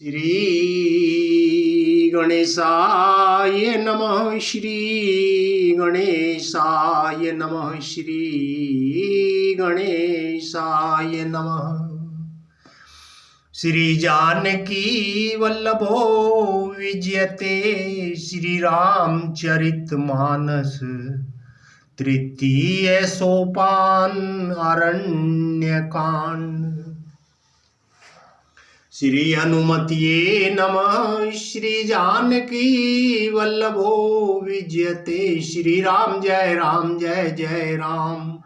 श्री गणेशाय नमः। श्री गणेशाय नमः। श्री गणेशाय नमः। श्री जानकी वल्लभो विजयते श्री रामचरित मानस। तृतीय सोपान अरण्यकांड। श्री हनुमतिये नमः। श्री जानकी वल्लभो विजयते श्री राम जय राम जय जय राम।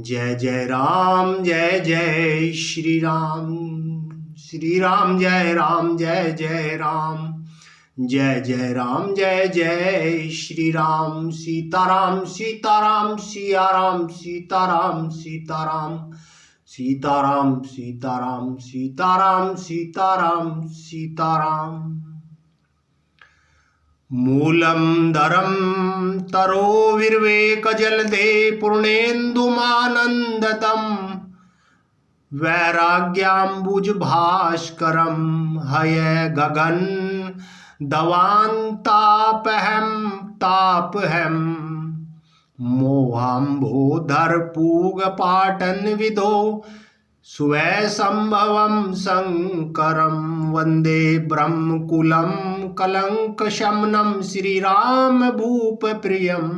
जय जय राम जय जय श्री राम। श्री राम जय राम जय जय राम। जय जय राम जय जय श्री राम। सीताराम सीताराम सिया राम सीताराम सीताराम। सीताराम सीताराम सीताराम सीताराम सीताराम। मूलम धरम तरो विर्वेक जलधे पूर्णेन्दुमानंदतम। वैराग्याम्बुज भास्करम हय गगन दवान्तापहम तापहम। मोहाम्बोधर पूग पाटन विदो स्वै संभवम शंकरम। वंदे ब्रह्मकुलम कलंक शमनम श्री राम भूप प्रियम।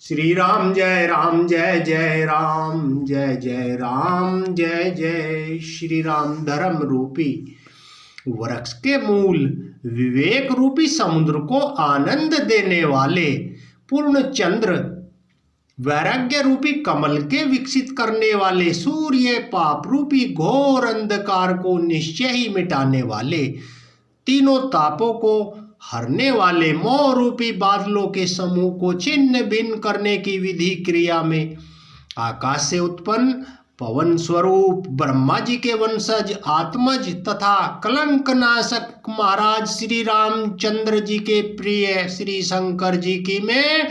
श्री राम जय राम जय जय राम। जय जय राम जय जय श्री राम। धर्म रूपी वृक्ष के मूल विवेक रूपी समुद्र को आनंद देने वाले पूर्ण चंद्र वैराग्य रूपी कमल के विकसित करने वाले सूर्य पाप रूपी घोर अंधकार को निश्चय ही मिटाने वाले तीनों तापों को हरने वाले मोह रूपी बादलों के समूह को छिन्न भिन्न करने की विधि क्रिया में आकाश से उत्पन्न पवन स्वरूप ब्रह्मा जी के वंशज आत्मज तथा कलंक नाशक महाराज श्री रामचंद्र जी के प्रिय श्री शंकर जी की मैं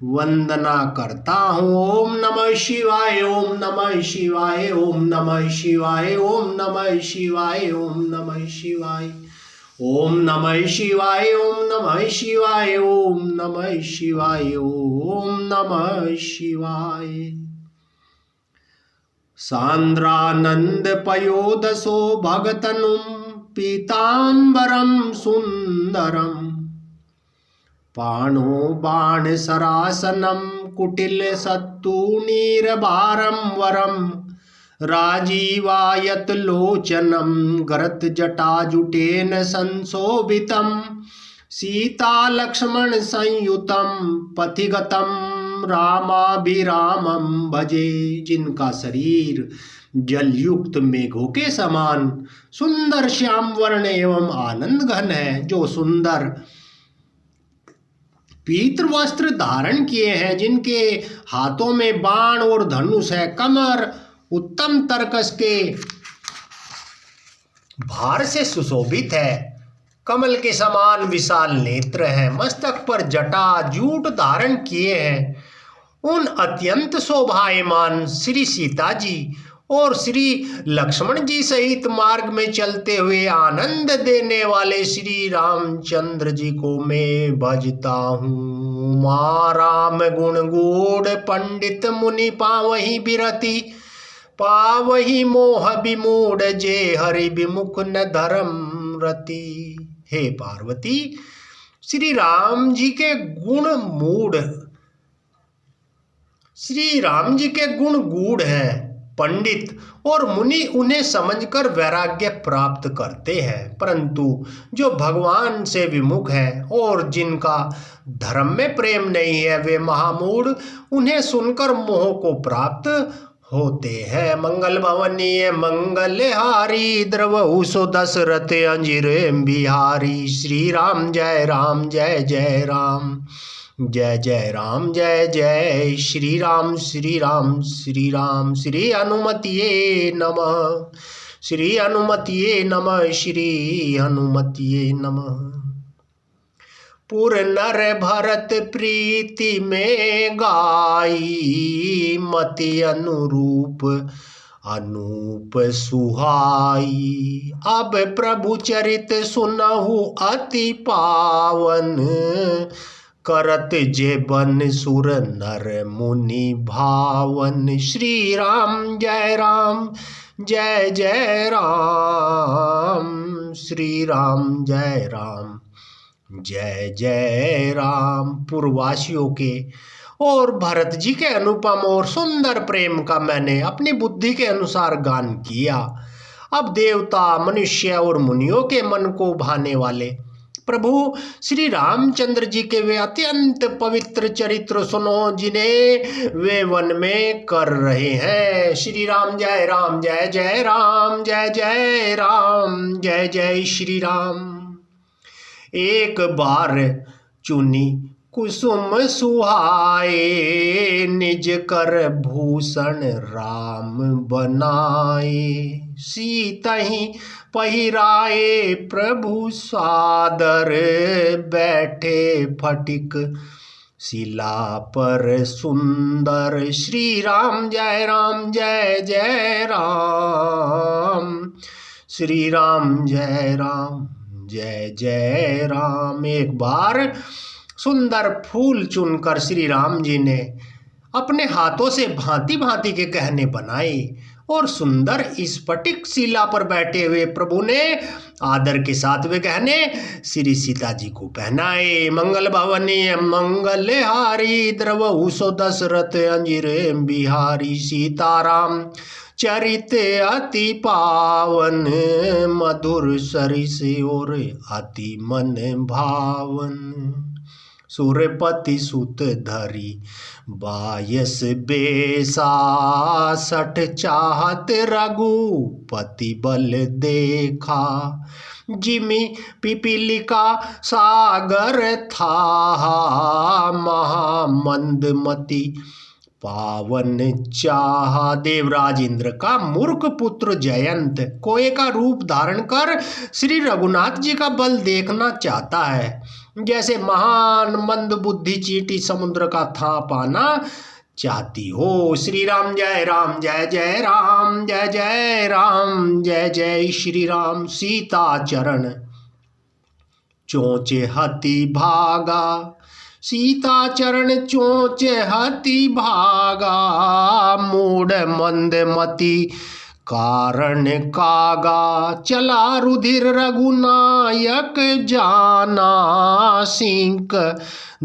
वंदना करता हूँ। ओम नमः शिवाय ओम नमः शिवाय ओम नमः शिवाय ओम नमः शिवाय ओम नमः शिवाय ओम नमः शिवाय ओम नमः शिवाय ओम नमः शिवाय ओम नमः शिवाय। सांद्रानंद पयोदसो भगतनुम पीतांबरम सुंदरम। पाणो बाण सरासनम कुटिल सत्तूनीरभारम वरम। राजीवायत लोचनम गरत जटाजुटेन संशोभितम। सीता लक्ष्मण संयुतम पथिगतम रामाभिरामम भजे। जिनका शरीर जलयुक्त मेघों के समान सुंदर श्याम वर्ण एवं आनंद घन है, जो सुंदर पीत वस्त्र धारण किए हैं, जिनके हाथों में बाण और धनुष है, कमर उत्तम तरकस के भार से सुशोभित है, कमल के समान विशाल नेत्र हैं, मस्तक पर जटा जूट धारण किए हैं, उन अत्यंत शोभायमान श्री सीता जी और श्री लक्ष्मण जी सहित मार्ग में चलते हुए आनंद देने वाले श्री रामचंद्र जी को मैं भजता हूँ। माँ राम गुण गूढ़ पंडित मुनि पावही बिरति। पावही मोह विमूढ़ जे हरि विमुख न धर्म रति। हे पार्वती, श्री राम जी के गुण मूढ़ श्री राम जी के गुण गूढ़ हैं। पंडित और मुनि उन्हें समझकर वैराग्य प्राप्त करते हैं, परंतु जो भगवान से विमुख है और जिनका धर्म में प्रेम नहीं है, वे महामूढ़ उन्हें सुनकर मोह को प्राप्त होते हैं। मंगल भवनीय मंगलहारी द्रवहु सो दशरथ अंजिर बिहारी। श्री राम जय राम जय जय राम। जय जय राम जय जय श्री राम। श्री राम श्री राम। श्री हनुमतिये नमः। श्री हनुमतिये नमः। श्री हनुमतिये नमः। पुर नर भरत प्रीति में गाई। मति अनुरूप अनूप सुहाई। अब प्रभु चरित सुनहु अति पावन, करत जे बन सुर नर मुनि भावन। श्री राम जय राम जय जय राम, श्री राम जय राम जय जय राम। पूर्ववासियों के और भरत जी के अनुपम और सुंदर प्रेम का मैंने अपनी बुद्धि के अनुसार गान किया। अब देवता, मनुष्य और मुनियों के मन को भाने वाले प्रभु श्री रामचंद्र जी के वे अत्यंत पवित्र चरित्र सुनो, जिन्हें वे वन में कर रहे हैं। श्री राम जय राम जय जय राम जय जय राम जय जय श्री राम। एक बार चुनी कुसुम सुहाए, निज कर भूषण राम बनाए। सीतहि पहिराए प्रभु सादर, बैठे फटिक शिला पर सुंदर। श्री राम जय राम जय जय राम, श्री राम जय राम जय जय राम। एक बार सुंदर फूल चुनकर श्री राम जी ने अपने हाथों से भांति भांति के गहने बनाए और सुंदर स्फटिक शिला पर बैठे हुए प्रभु ने आदर के साथ वे गहने श्री सीता जी को पहनाए। मंगल भवनी मंगल हारी, द्रवहु सो दशरथ अंजिर बिहारी। सीताराम चरित अति पावन, मधुर सरिस और अति मन भावन। सूर्यपति सुत धरी बायस बेसा, सठ चाहत रघुपति बल देखा। जिमि पिपीलिका सागर था, महामंदमति पावन चाहा। देवराज इंद्र का मूर्ख पुत्र जयंत कोए का रूप धारण कर श्री रघुनाथ जी का बल देखना चाहता है। जैसे महान मंद बुद्धि चींटी समुद्र का था पाना चाहती हो। श्री राम जय राम जय जय राम जय जय राम जय जय श्री राम। सीता चरण चोंचे हति भागा, सीता चरण चोंचे हति भागा। मूढ़ मंद मति कारण कागा, चला रुधिर रघुनायक जाना। सिंक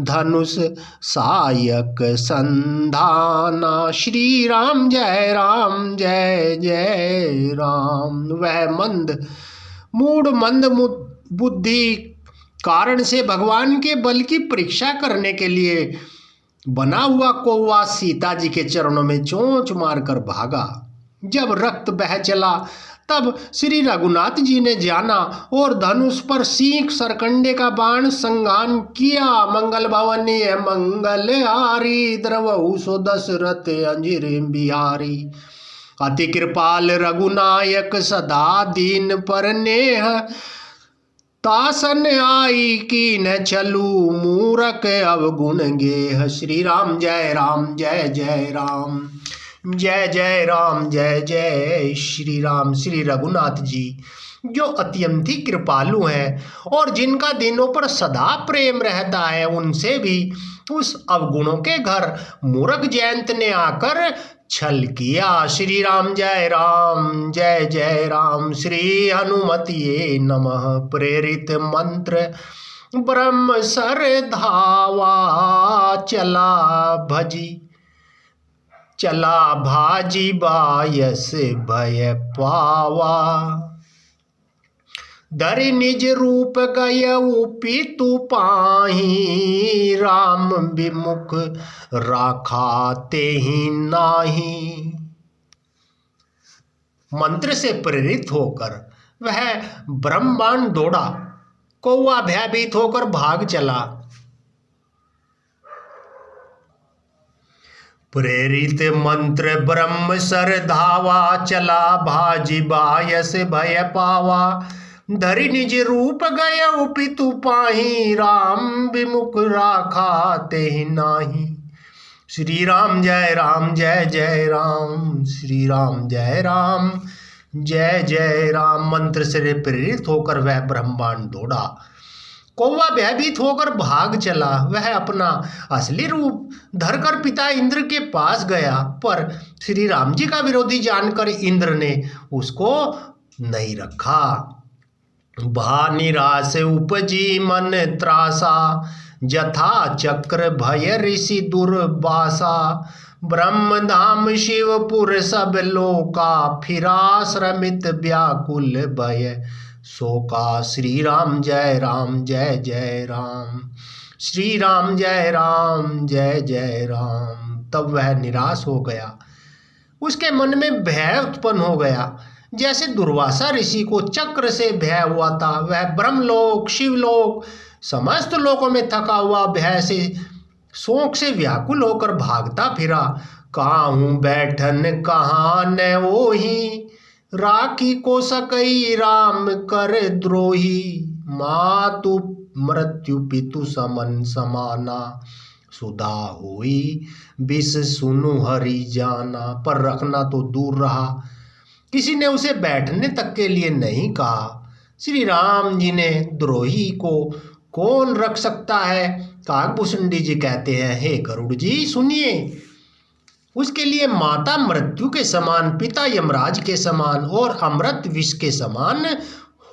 धनुष सायक संधाना। श्री राम जय जय राम। वह मूढ़ मंद बुद्धि कारण से भगवान के बल की परीक्षा करने के लिए बना हुआ कौवा सीता जी के चरणों में चोंच मारकर भागा। जब रक्त बह चला तब श्री रघुनाथ जी ने जाना और धनुष पर सींख सरकंडे का बाण संगान किया। मंगल भवनी मंगल हारी, द्रवहु सो दशरथ अंजिर बिहारी। अति कृपाल रघुनायक सदा दीन पर नेह, तासन आई की न चलू मूरख अवगुण गेह। श्री राम जय जय राम जय जय राम जय जय श्री राम। श्री रघुनाथ जी जो अत्यंत ही कृपालु हैं और जिनका दिनों पर सदा प्रेम रहता है, उनसे भी उस अवगुणों के घर मूर्ख जयंत ने आकर छल किया। श्री राम जय जय राम। श्री हनुमतिये नमः। प्रेरित मंत्र ब्रह्म सर धावा, चला भाजी बायस भय पावा। धरि निज रूप गयउ पितु पाही, राम विमुख राखा तेहि नाही। मंत्र से प्रेरित होकर वह ब्रह्मांड दौड़ा, कौवा भयभीत होकर भाग चला। प्रेरित मंत्र ब्रह्म सर धावा, चला भाजी बायस भय पावा। धरि निज रूप गयउ पितु पाही, राम विमुख राखा तेहि नाही। श्री राम जय राम जय जय राम, श्री राम जय राम जय जय राम। मंत्र से प्रेरित होकर वह ब्रह्मांड दौड़ा। कौवा भयभीत होकर भाग चला। वह अपना असली रूप धरकर पिता इंद्र के पास गया, पर श्री राम जी का विरोधी जानकर इंद्र ने उसको नहीं रखा। भा निराश उपजी मन त्रासा, जथा चक्र भय ऋषि दुर्वासा। ब्रह्मधाम शिवपुर सब लोका, फिरा श्रमित व्याकुल भय शोका। श्री राम जय राम जय जय राम, श्री राम जय राम जय जय राम। तब वह निराश हो गया, उसके मन में भय उत्पन्न हो गया, जैसे दुर्वासा ऋषि को चक्र से भय हुआ था। वह ब्रह्मलोक शिवलोक समस्त लोकों में थका हुआ भय से शोक से व्याकुल होकर भागता फिरा। काहू बैठन कहाँ न ओही, राखी को सकई राम कर द्रोही। मातु मृत्यु पितु समन समाना, सुधा होई विष सुनु हरि जाना। पर रखना तो दूर रहा, किसी ने उसे बैठने तक के लिए नहीं कहा। श्री राम जी ने द्रोही को कौन रख सकता है। काकभूषुंडी जी कहते हैं, हे गरुड़ जी सुनिए, उसके लिए माता मृत्यु के समान, पिता यमराज के समान और अमृत विष के समान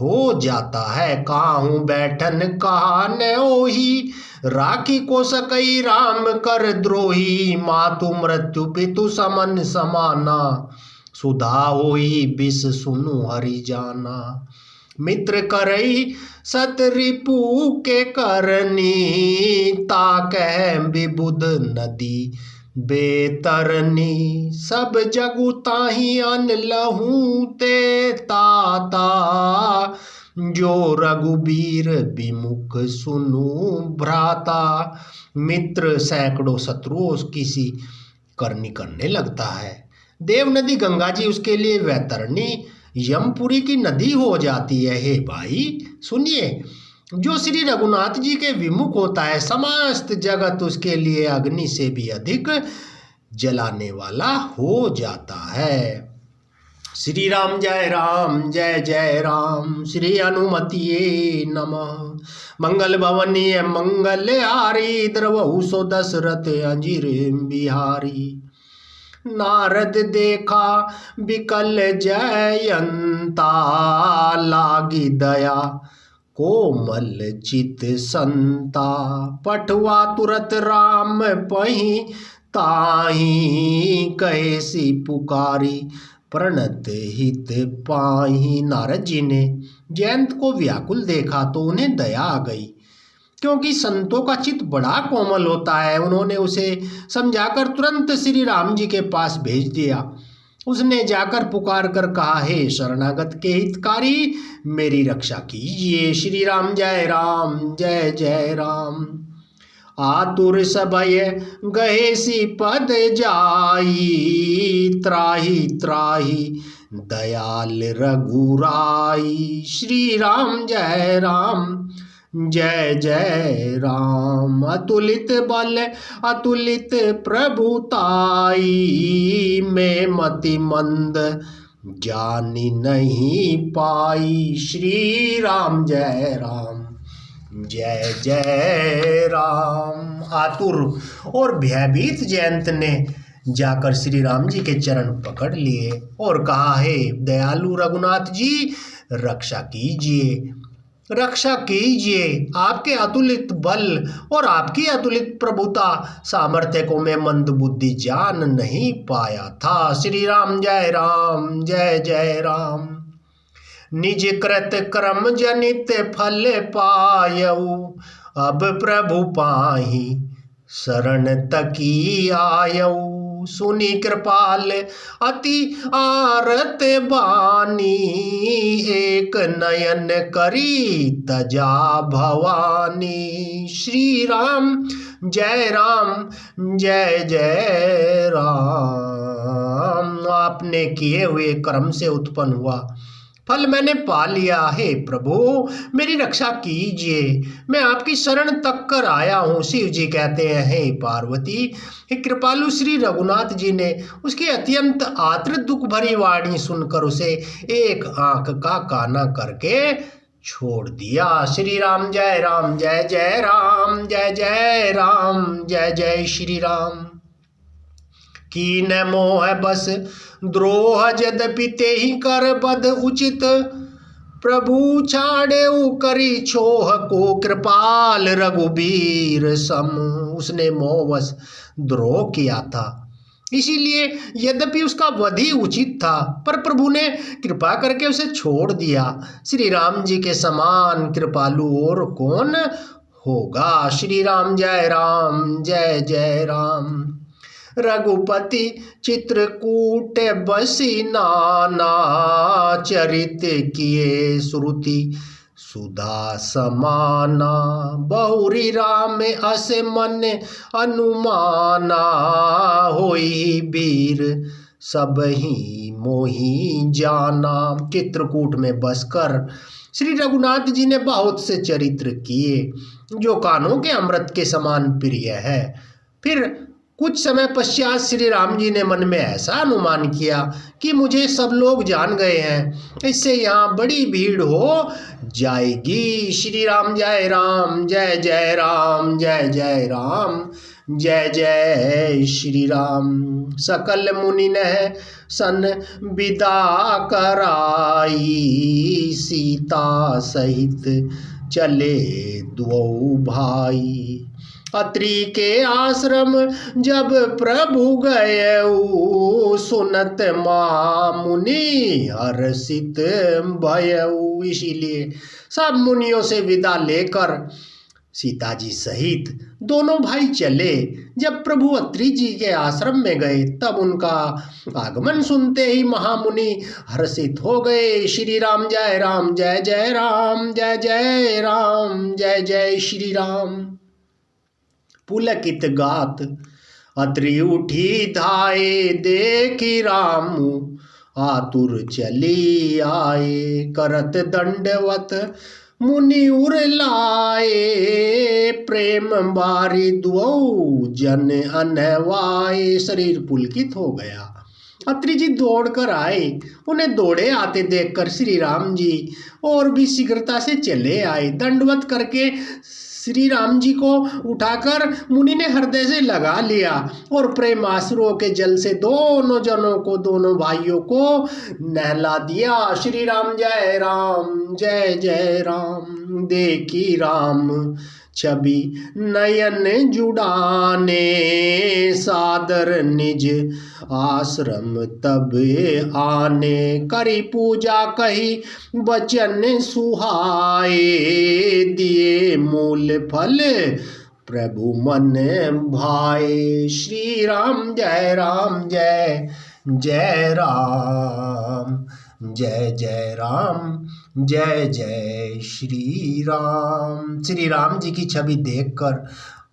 हो जाता है। काहू बैठन कहा न ओही, राखी को सकई राम कर द्रोही। मातु मृत्यु पितु समन समाना, सुधा होई विष सुनु हरि जाना। मित्र करई सत रिपु के करनी, ताकह विबुध नदी बेतरनी। सब जगु ताही अन लहू ते ताता, जो रघुबीर विमुख सुनु भ्राता। मित्र सैकड़ों शत्रुओं की सी करनी करने लगता है। देव नदी गंगा जी उसके लिए वैतरणी यमपुरी की नदी हो जाती है। हे भाई सुनिए, जो श्री रघुनाथ जी के विमुख होता है, समस्त जगत उसके लिए अग्नि से भी अधिक जलाने वाला हो जाता है। श्री राम जय राम जय जय राम, श्री अनुमतिये नमः। मंगल भवनीय मंगलहारी, द्रवहु सो दशरथ अजीर बिहारी। नारद देखा बिकल जयंता, लागी दया कोमल चित संता। पठवा तुरत राम पही, ताही कैसी पुकारी। प्रणत हित पाही। नारद जी ने जयंत को व्याकुल देखा तो उन्हें दया आ गई, क्योंकि संतों का चित्त बड़ा कोमल होता है। उन्होंने उसे समझाकर तुरंत श्री राम जी के पास भेज दिया। उसने जाकर पुकार कर कहा, हे शरणागत के हितकारी, मेरी रक्षा कीजिए। श्री राम जय राम जय जय राम। आतुर सबय गहेसी पद जाई, त्राही त्राही दयाल रघुराई। श्री राम जय राम जय जय राम। अतुलित बल अतुलित प्रभुताई, मैं मति मंद जानी नहीं पाई। श्री राम जय राम जय जय राम। आतुर और भयभीत जयंत ने जाकर श्री राम जी के चरण पकड़ लिए और कहा, हे दयालु रघुनाथ जी, रक्षा कीजिए रक्षा कीजिए। आपके अतुलित बल और आपकी अतुलित प्रभुता सामर्थ्य को मैं मंद बुद्धि जान नहीं पाया था। श्री राम जय जय राम। निज कृत क्रम जनित फल पायऊ, अब प्रभु पाही शरण तकी आयऊ। सुनी कृपाल अति आरत बानी, एक नयन करी तजा भवानी। श्री राम जय जय राम। आपने किए हुए कर्म से उत्पन्न हुआ फल मैंने पा लिया। हे प्रभु मेरी रक्षा कीजिए, मैं आपकी शरण तक कर आया हूँ। शिव जी कहते हैं, हे पार्वती, हे कृपालु श्री रघुनाथ जी ने उसकी अत्यंत आर्द्र दुख भरी वाणी सुनकर उसे एक आंख का काना करके छोड़ दिया। श्री राम जय राम, जय जय राम, जय जय राम, जय जय श्री राम। कीन मोह बस द्रोह यद्यपि तेहि कर बद उचित, प्रभु छाड़ेउ करी छोह को कृपाल रघुबीर सम। उसने मोहवश द्रोह किया था, इसीलिए यद्यपि उसका वध ही उचित था, पर प्रभु ने कृपा करके उसे छोड़ दिया। श्री राम जी के समान कृपालु और कौन होगा। श्री राम जय राम, जय जय राम। रघुपति चित्रकूट बसी नाना, चरित किए श्रुति सुधा समाना। बहुरी राम अस मन अनुमाना, होई वीर सब ही मोही जाना। चित्रकूट में बसकर श्री रघुनाथ जी ने बहुत से चरित्र किए जो कानों के अमृत के समान प्रिय है। फिर कुछ समय पश्चात श्री राम जी ने मन में ऐसा अनुमान किया कि मुझे सब लोग जान गए हैं, इससे यहाँ बड़ी भीड़ हो जाएगी। श्री राम जय राम, जय जय राम, जय जय राम, जय जय श्री राम। सकल मुनि ने सन विदा कराई, सीता सहित चले दो भाई। अत्रि के आश्रम जब प्रभु गए, सुनत मुनि हर्षित भयउ। इसीलिए सब मुनियों से विदा लेकर सीता जी सहित दोनों भाई चले। जब प्रभु अत्रि जी के आश्रम में गए तब उनका आगमन सुनते ही महामुनि हर्षित हो गए। श्री राम जय राम, जय जय राम, जय जय राम, जय जय श्री राम। पुलकित गात अत्रि उठी धाये, देखी रामु आतुर चली आए। करत दंडवत मुनि उर लाए, प्रेम बारी दुऔ जन अनवाए। शरीर पुलकित हो गया। अत्रि जी दौड़ कर आए, उन्हें दौड़े आते देखकर श्री राम जी और भी शीघ्रता से चले आए। दंडवत करके श्री राम जी को उठाकर मुनि ने हृदय से लगा लिया और प्रेमाश्रुओं के जल से दोनों जनों को, दोनों भाइयों को नहला दिया। श्री राम जय राम, जय जय राम। देखी राम छवि नयन जुड़ाने, सादर निज आश्रम तब आने। करी पूजा कही बचन सुहाए, दिए मूल फल प्रभु मन भाए। श्री राम जय राम, जय जय राम, जय जय राम, जय जय श्री राम। श्री राम जी की छवि देखकर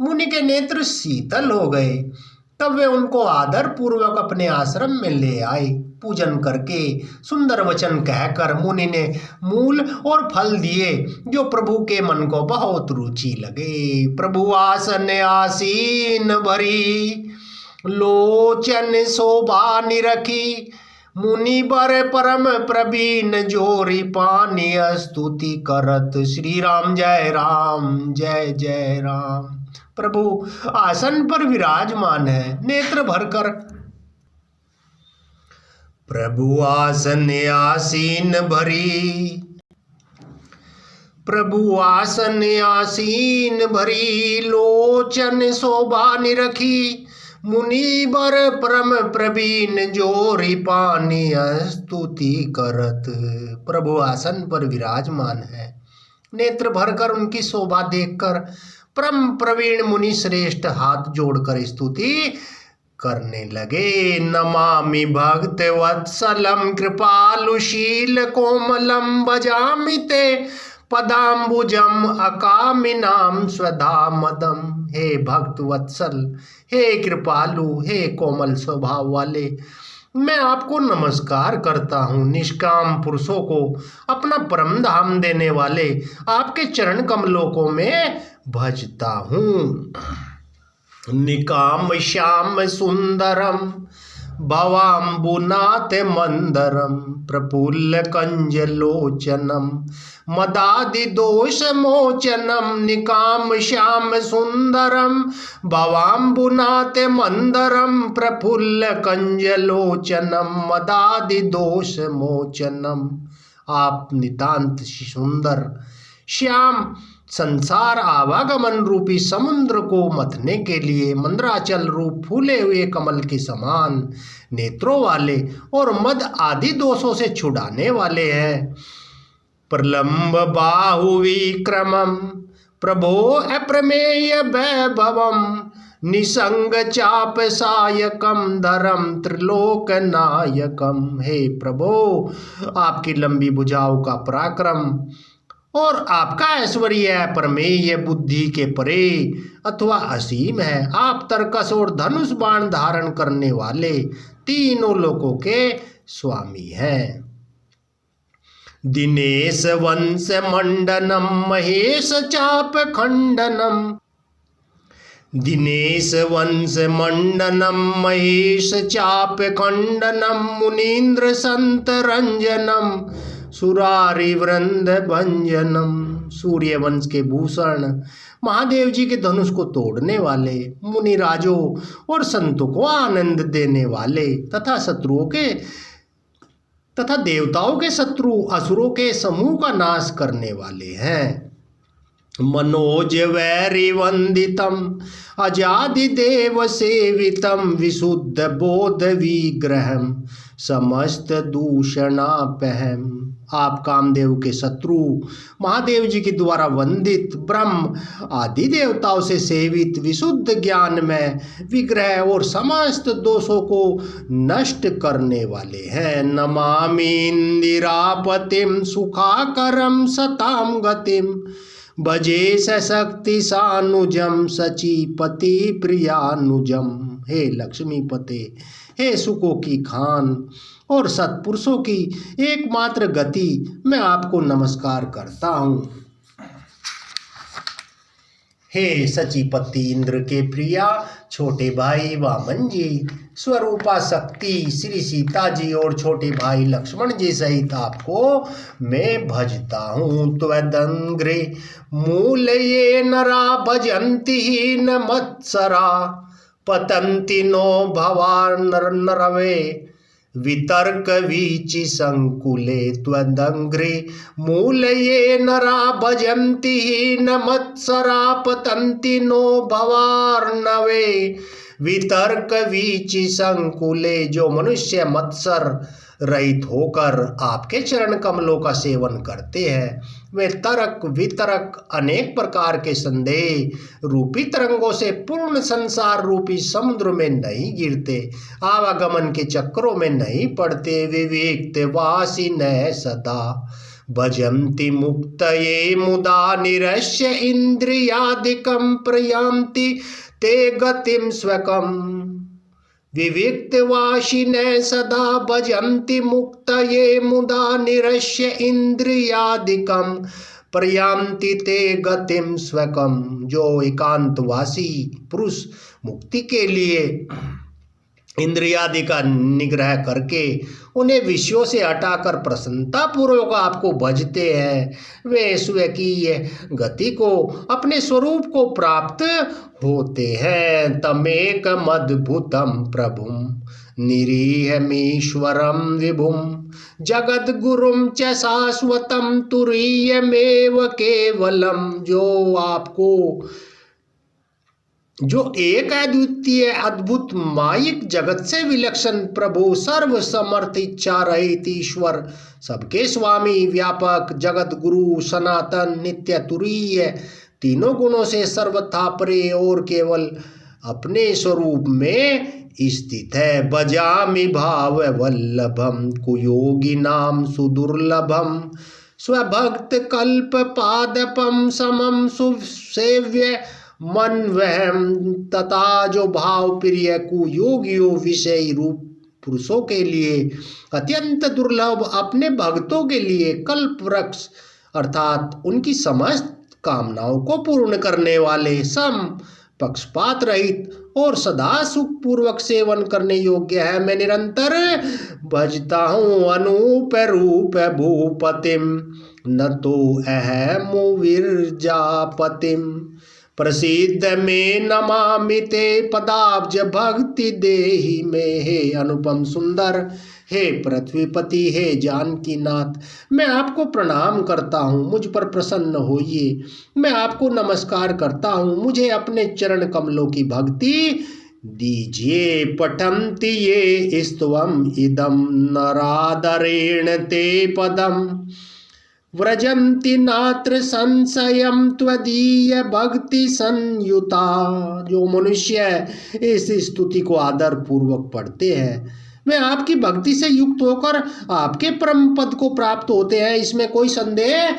मुनि के नेत्र शीतल हो गए। तब वे उनको आदर पूर्वक अपने आश्रम में ले आए। पूजन करके सुंदर वचन कहकर मुनि ने मूल और फल दिए जो प्रभु के मन को बहुत रुचि लगे। प्रभु आसन आसीन भरी, लोचन शोभा निरखी। मुनि बर परम प्रवीण, जोरी पानी स्तुति करत। श्री राम जय राम, जय जय राम। प्रभु आसन पर विराजमान है, नेत्र भरकर प्रभु आसन आसीन भरी, प्रभु आसन आसीन भरी। लोचन शोभा निरखी, मुनि बर परम प्रवीण, जोरी पानी स्तुति करत। प्रभु आसन पर विराजमान है, नेत्र भरकर उनकी शोभा देखकर परम प्रवीण मुनि श्रेष्ठ हाथ जोड़कर स्तुति करने लगे। नमामि भक्त वत्सलम, कृपालुशील कोमलम, भजामि ते पदाम्बुजम अकामिनाम स्वधामदम। हे भक्त वत्सल, हे कृपालु, हे कोमल स्वभाव वाले, मैं आपको नमस्कार करता हूँ। निष्काम पुरुषों को अपना परम धाम देने वाले आपके चरण कमलों को मैं भजता हूँ। निकाम श्याम सुंदरम भवाम्बुनाथ मंदरम प्रफुल्ल कंजलोचनम मदादि दोष मोचनम। निकाम श्याम सुंदरम भवाम्बुनाथ मंदरम प्रफुल्ल कंजलोचनम मदादि दोष मोचनम। आप नितांत सुंदर श्याम संसार आवागमन रूपी समुद्र को मथने के लिए मंद्राचल रूप फूले हुए कमल के समान नेत्रों वाले और मद आदि दोषों से छुड़ाने वाले हैं। प्रलंब बाहु विक्रमम प्रभो अप्रमेय वैभवम निसंग चाप सायकम धरम त्रिलोक नायकम। हे प्रभो, आपकी लंबी भुजाओं का पराक्रम और आपका ऐश्वर्य प्रमेय बुद्धि के परे अथवा असीम है। आप तरकस और धनुष बाण धारण करने वाले तीनों लोकों के स्वामी हैं। दिनेश वंश मंडनम महेश चाप खंडनम। दिनेश वंश मंडनम महेश चाप खंडनम मुनीन्द्र संत रंजनम सुरारी वृंद भंजनम। सूर्य वंश के भूषण महादेव जी के धनुष को तोड़ने वाले मुनिराजों और संतों को आनंद देने वाले तथा शत्रुओं के तथा देवताओं के शत्रु असुरों के समूह का नाश करने वाले हैं। मनोज वैरी वंदितम अजादि देव सेवितम विशुद्ध बोध विग्रहम समस्त दूषणापहम। आप कामदेव के शत्रु महादेव जी के द्वारा वंदित ब्रह्म आदि देवताओं से सेवित विशुद्ध ज्ञान में विग्रह और समस्त दोषों को नष्ट करने वाले हैं। नमामि इंदिरापतिम सुखाकरम सताम गतिम भजे सशक्ति सानुजम सचीपति प्रियानुजम। हे लक्ष्मीपते, हे सुखों की खान और सत्पुरुषों की एकमात्र गति, मैं आपको नमस्कार करता हूँ। हे सचीपति इंद्र के प्रिया छोटे भाई वामन जी, स्वरूपा शक्ति श्री सीता जी और छोटे भाई लक्ष्मण जी सहित आपको मैं भजता हूँ। त्वदंग्रे मूल ये नरा भजन्ति ही न मत्सरा पतंति नो भवा नरवे वितर्क वीचि संकुले। त्वदंग्रे मूल ये नरा भजन्ति ही न मत्सरा पतंति नो भवार्णवे वितर्क वीचि संकुले। जो मनुष्य मत्सर रहित होकर आपके चरण कमलों का सेवन करते हैं वे तर्क वितर्क अनेक प्रकार के संदेह रूपी तरंगों से पूर्ण संसार रूपी समुद्र में नहीं गिरते, आवागमन के चक्रों में नहीं पड़ते। विवेक वासी न सदा भजन्ति मुक्तये मुदा निरस्य इंद्रियादिकं प्रयान्ति ते गतिम स्वकम। विविक्तवाशिनः सदा भजन्ति मुक्तये मुदा निरस्य इंद्रियादिकं प्रयान्ति ते गतिम स्वकम। जो एकांतवासी पुरुष मुक्ति के लिए इंद्रियादि का निग्रह करके उन्हें विषयों से हटाकर प्रसन्नता पूर्वक आपको भजते हैं, वे स्वकीय गति को अपने स्वरूप को प्राप्त होते हैं। तमेक मद्भुतम प्रभुम निरीहमीश्वरम विभुम जगद गुरुम च शाश्वतम तुरीयमेव केवलम। जो एक अद्वितीय अद्भुत मायिक जगत से विलक्षण प्रभु सर्व समर्थ इच्छा रहित ईश्वर सबके स्वामी व्यापक जगत गुरु सनातन नित्य तुरीय तीनों गुणों से सर्वथा परे और केवल अपने स्वरूप में स्थित है। भजामि भाव वल्लभम कुयोगी नाम सुदुर्लभम स्वभक्त कल्प पादपम समम सुसेव्य मन वहम। तथा जो भाव प्रिय कुयोगियों विषय रूप पुरुषों के लिए, अत्यंत दुर्लभ अपने भक्तों के लिए कल्प वृक्ष अर्थात उनकी समस्त कामनाओं को पूर्ण करने वाले, सम पक्षपात रहित और सदा सुख पूर्वक सेवन करने योग्य है। मैं निरंतर भजता हूँ अनूप रूप भूपतिम, न तो अहम विरजापतिम, प्रसिद्ध में नमामि ते पदाब्ज भक्ति देहि में। हे अनुपम सुंदर, हे पृथ्वीपति, हे जानकी नाथ, मैं आपको प्रणाम करता हूँ, मुझ पर प्रसन्न होइए। मैं आपको नमस्कार करता हूँ, मुझे अपने चरण कमलों की भक्ति दीजिए। पठन्ति ये स्तवम इदम नरादरेण ते पदम, व्रजन्ति नात्र संशयम त्वदीय भक्ति संयुता। जो मनुष्य इस स्तुति को आदर पूर्वक पढ़ते हैं वे आपकी भक्ति से युक्त होकर आपके परम पद को प्राप्त होते हैं, इसमें कोई संदेह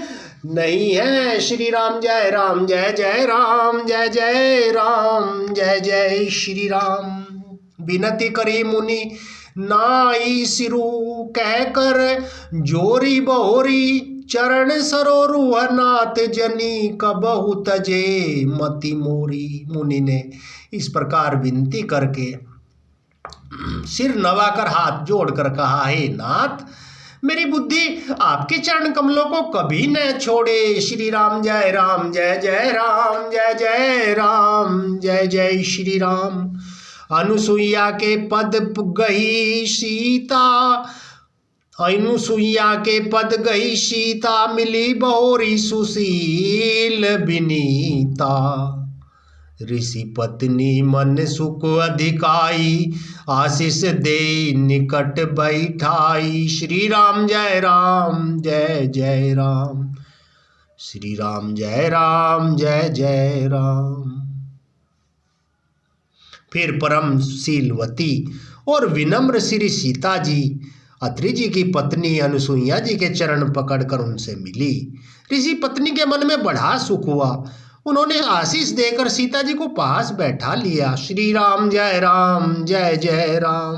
नहीं है। श्री राम जय राम, जय जय राम, जय जय राम, जय जय श्री राम। विनती करी मुनि नाई सिरु, कहकर जोरी बहोरी, चरण सरोरुह नाथ जनी कबहु तजे मति मोरी। मुनि ने इस प्रकार विनती करके सिर नवाकर हाथ जोड़कर कहा, हे नाथ, मेरी बुद्धि आपके चरण कमलों को कभी न छोड़े। श्री राम जय राम, जय जय राम, जय जय राम, जय जय श्री राम। अनुसुईया के पद गई सीता, अनुसुईया के पद गई सीता, मिली बहोरी सुशील विनीता। ऋषि पत्नी मन सुख अधिकाई, आशीष दे निकट बैठाई। श्री राम जय राम, जय जय राम, श्री राम जय राम, जय जय राम। फिर परम शीलवती और विनम्र श्री सीता जी अत्रि जी की पत्नी अनुसुईया जी के चरण पकड़कर उनसे मिली। ऋषि पत्नी के मन में बड़ा सुख हुआ, उन्होंने आशीष देकर सीता जी को पास बैठा लिया। श्री राम जय राम, जय जय राम।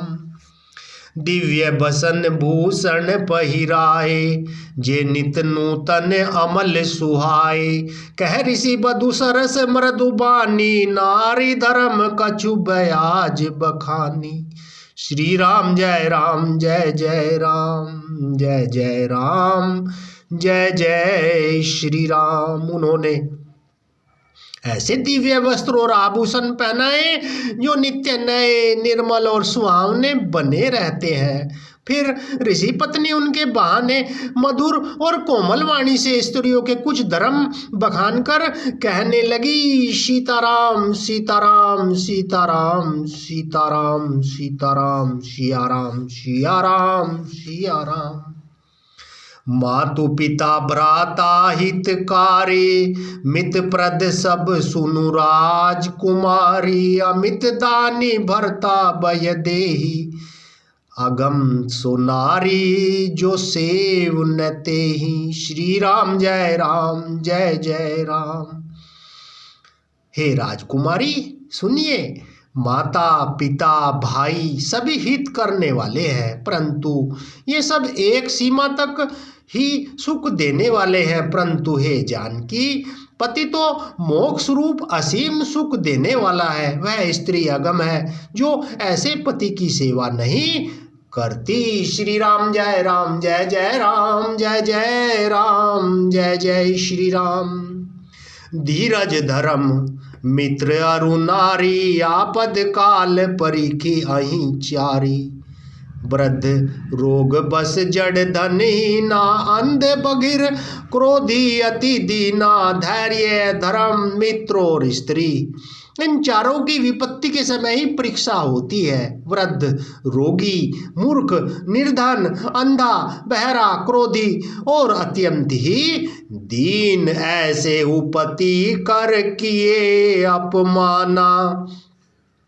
दिव्य बसन भूषण पहिराए, जे नित नूतन अमल सुहाए। कह ऋषि बधु सरस मृदुबानी, नारी धर्म कछु बयाज बखानी। श्री राम जय राम, जय जय राम, जय जय राम, जय जय श्री राम। उन्होंने ऐसे दिव्य वस्त्र और आभूषण पहनाए जो नित्य नए, निर्मल और सुहावने बने रहते हैं। फिर ऋषि पत्नी उनके बहाने मधुर और कोमल वाणी से स्त्रियों के कुछ धर्म बखान कर कहने लगी, सीताराम सीताराम सीताराम सीताराम सीताराम, सियाराम सियाराम सियाराम। मातु पिता भ्राता हितकारी, मित प्रद सब सुनु राजकुमारी। अमित दानी भरता भय देही, अगम सुनारी जो सेव न तेहि। श्री राम जय राम, जय जय राम। हे राजकुमारी सुनिए, माता पिता भाई सभी हित करने वाले हैं, परंतु ये सब एक सीमा तक ही सुख देने वाले हैं। परंतु हे जानकी, पति तो मोक्ष रूप असीम सुख देने वाला है। वह स्त्री अगम है जो ऐसे पति की सेवा नहीं करती। श्री राम जय राम, जय जय राम, जय जय राम, जय जय श्री राम। धीरज धर्म मित्र अरु नारी, आपद काल परीखी अहि चारी। वृद्ध रोग बस जड़ धनहीना, अंध बधिर क्रोधी अति दीना। धैर्य धर्म मित्र और स्त्री, इन चारों की विपत्ति के समय ही परीक्षा होती है। वृद्ध, रोगी, मूर्ख, निर्धन, अंधा, बहरा, क्रोधी और अत्यंत ही दीन, ऐसे उपति कर किए अपमाना।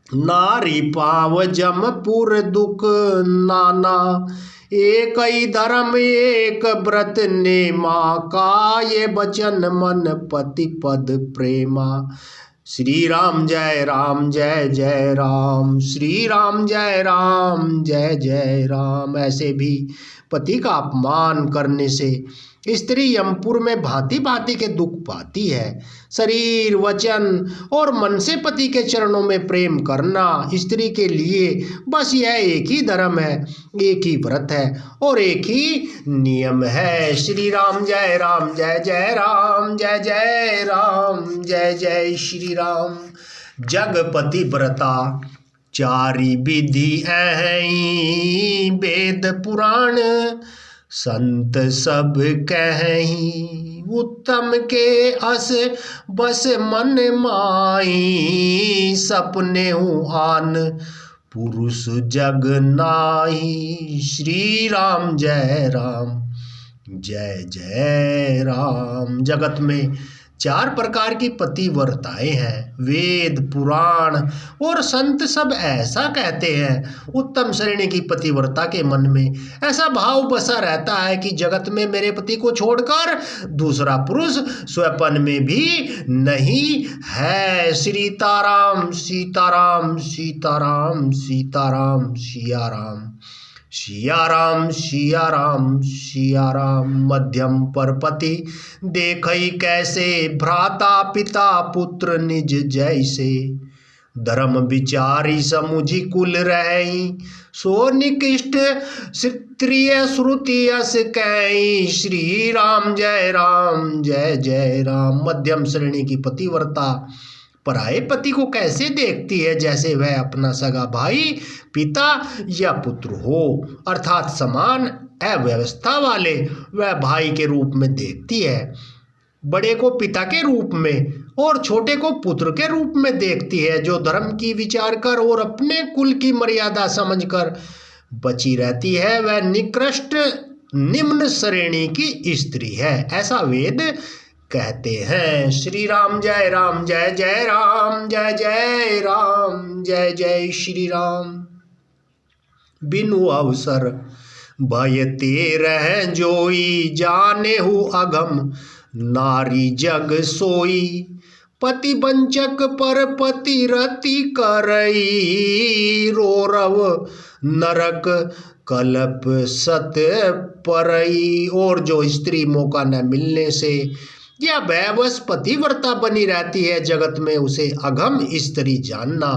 नारी पाव जमपुर दुख नाना, एक ही धर्म एक व्रत नेमा। का ये बचन मन पति पद प्रेमा। श्री राम जय राम जय जय राम, श्री राम जय राम जय जय राम। ऐसे भी पति का अपमान करने से स्त्री यमपुर में भांति भांति के दुख पाती है। शरीर, वचन और मन से पति के चरणों में प्रेम करना स्त्री के लिए बस यह एक ही धर्म है, एक ही व्रत है और एक ही नियम है। श्री राम जय राम जय जय राम, जय जय राम जय जय श्री राम। जगपति व्रता चारि विधि ऐहि, वेद पुराण संत सब कहीं। उत्तम के अस बस मन माही, सपने हूँ आन पुरुष जग नाही। श्री राम जय राम जय जय राम। जगत में 4 प्रकार की पतिव्रताएं हैं। वेद, पुराण और संत सब ऐसा कहते हैं। उत्तम श्रेणी की पतिव्रता के मन में ऐसा भाव बसा रहता है कि जगत में मेरे पति को छोड़कर दूसरा पुरुष स्वप्न में भी नहीं है। सीताराम सीताराम सीताराम सीताराम सिया राम, सिया राम सिया राम सिया राम। मध्यम पर पति देखई कैसे, भ्राता पिता पुत्र निज जैसे। धर्म विचारी समुझी कुल रही, सो निकृष्ट क्षत्रिय श्रुति यस कहीं। श्री राम जय राम जय जय राम। मध्यम श्रेणी की पतिव्रता पराये पति को कैसे देखती है, जैसे वह अपना सगा भाई, पिता या पुत्र हो, अर्थात समान अव्यवस्था वाले वह भाई के रूप में देखती है। बड़े को पिता के रूप में और छोटे को पुत्र के रूप में देखती है। जो धर्म की विचार कर और अपने कुल की मर्यादा समझकर बची रहती है वह निकृष्ट निम्न श्रेणी की स्त्री है, ऐसा वेद कहते हैं। श्री राम जय राम जय जय राम, जय जय राम जय जय श्री राम। बिनु अवसर भय तेरह जोई, जाने हु अगम नारी जग सोई। पति वंचक पर पति रति करई, रोरव नरक कलप सत परई। और जो स्त्री मौका न मिलने से या बेबस पतिव्रता बनी रहती है जगत में, उसे अघम स्त्री जानना।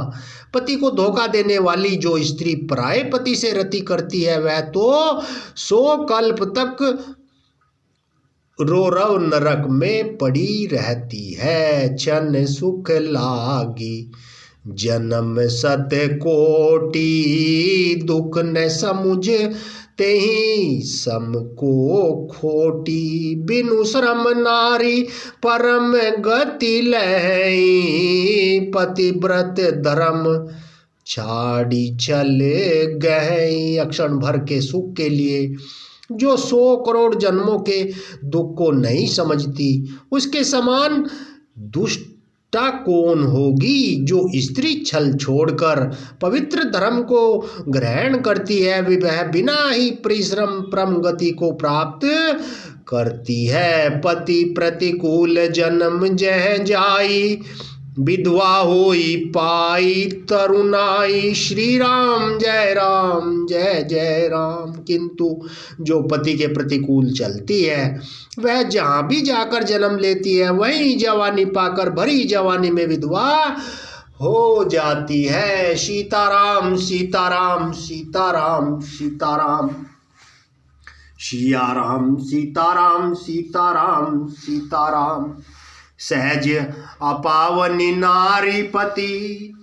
पति को धोखा देने वाली जो स्त्री पराये पति से रति करती है वह तो 100 कल्प तक रोरव नरक में पड़ी रहती है। क्षण सुख लागी जन्म सत कोटि, दुख न समुझ तेहि सम को खोटी। बिनु श्रम नारी परम गति लहई, पतिव्रत धर्म छाड़ी चल गई। अक्षण भर के सुख के लिए जो 100 करोड़ जन्मों के दुख को नहीं समझती, उसके समान दुष्टा कौन होगी। जो स्त्री छल छोड़कर पवित्र धर्म को ग्रहण करती है वह बिना ही परिश्रम परम गति को प्राप्त करती है। पति प्रतिकूल जन्म जह जाई, विधवा होई पाई तरुणाई। श्री राम जय जय राम। किंतु जो पति के प्रतिकूल चलती है वह जहाँ भी जाकर जन्म लेती है वहीं जवानी पाकर भरी जवानी में विधवा हो जाती है। सीताराम सीताराम सीताराम सीताराम, सिया राम सीताराम सीताराम सीताराम। सहज अपावनी नारी पति,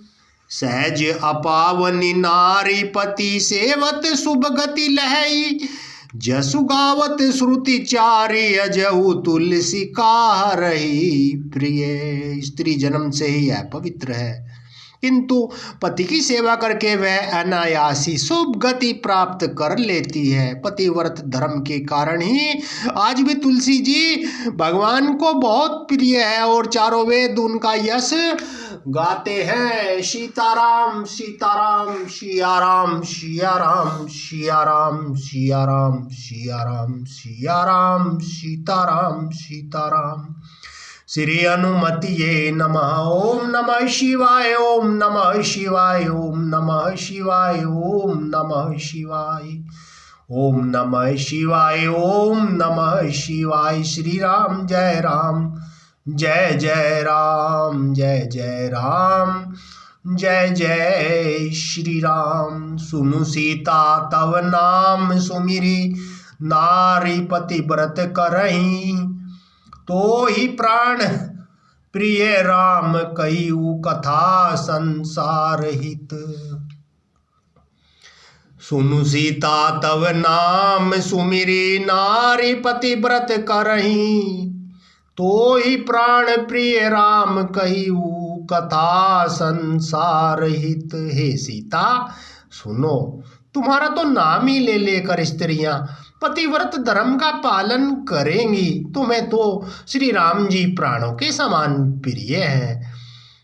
सहज अपावनी नारी पति, सेवत शुभ गति लहई। जसु गावत श्रुति चारि, अजहु तुलसी का रही प्रिय। स्त्री जन्म से ही अपवित्र है, किंतु पति की सेवा करके वह अनायासी शुभ गति प्राप्त कर लेती है। पतिव्रत धर्म के कारण ही आज भी तुलसी जी भगवान को बहुत प्रिय है और चारों वेद उनका यश गाते हैं। सीताराम सीताराम सिया राम सिया राम सिया राम सिया राम सिया राम सिया राम सीताराम सीताराम। श्री हनुमतिये नमः। ओम नमः शिवाय, ओम नमः शिवाय, ओम नमः शिवाय, ओम नमः शिवाय, ओम नमः शिवाय, ओम नमः शिवाय। श्री राम जय राम, जय जय राम, जय जय राम, जय जय श्री राम। सुनु सीता तव नाम सुमिरी, नारी पतिव्रत करहीं, तो ही प्राण प्रिय राम कहिउ कथा संसार हित। सुनु सीता तव नाम सुमिरी, नारी पतिव्रत करहीं, तो ही प्राण प्रिय राम कहिउ कथा संसार हित। हे सीता सुनो, तुम्हारा तो नाम ही ले लेकर स्त्रियां पतिव्रत धर्म का पालन करेंगी। तुम्हें तो श्री राम जी प्राणों के समान प्रिय हैं।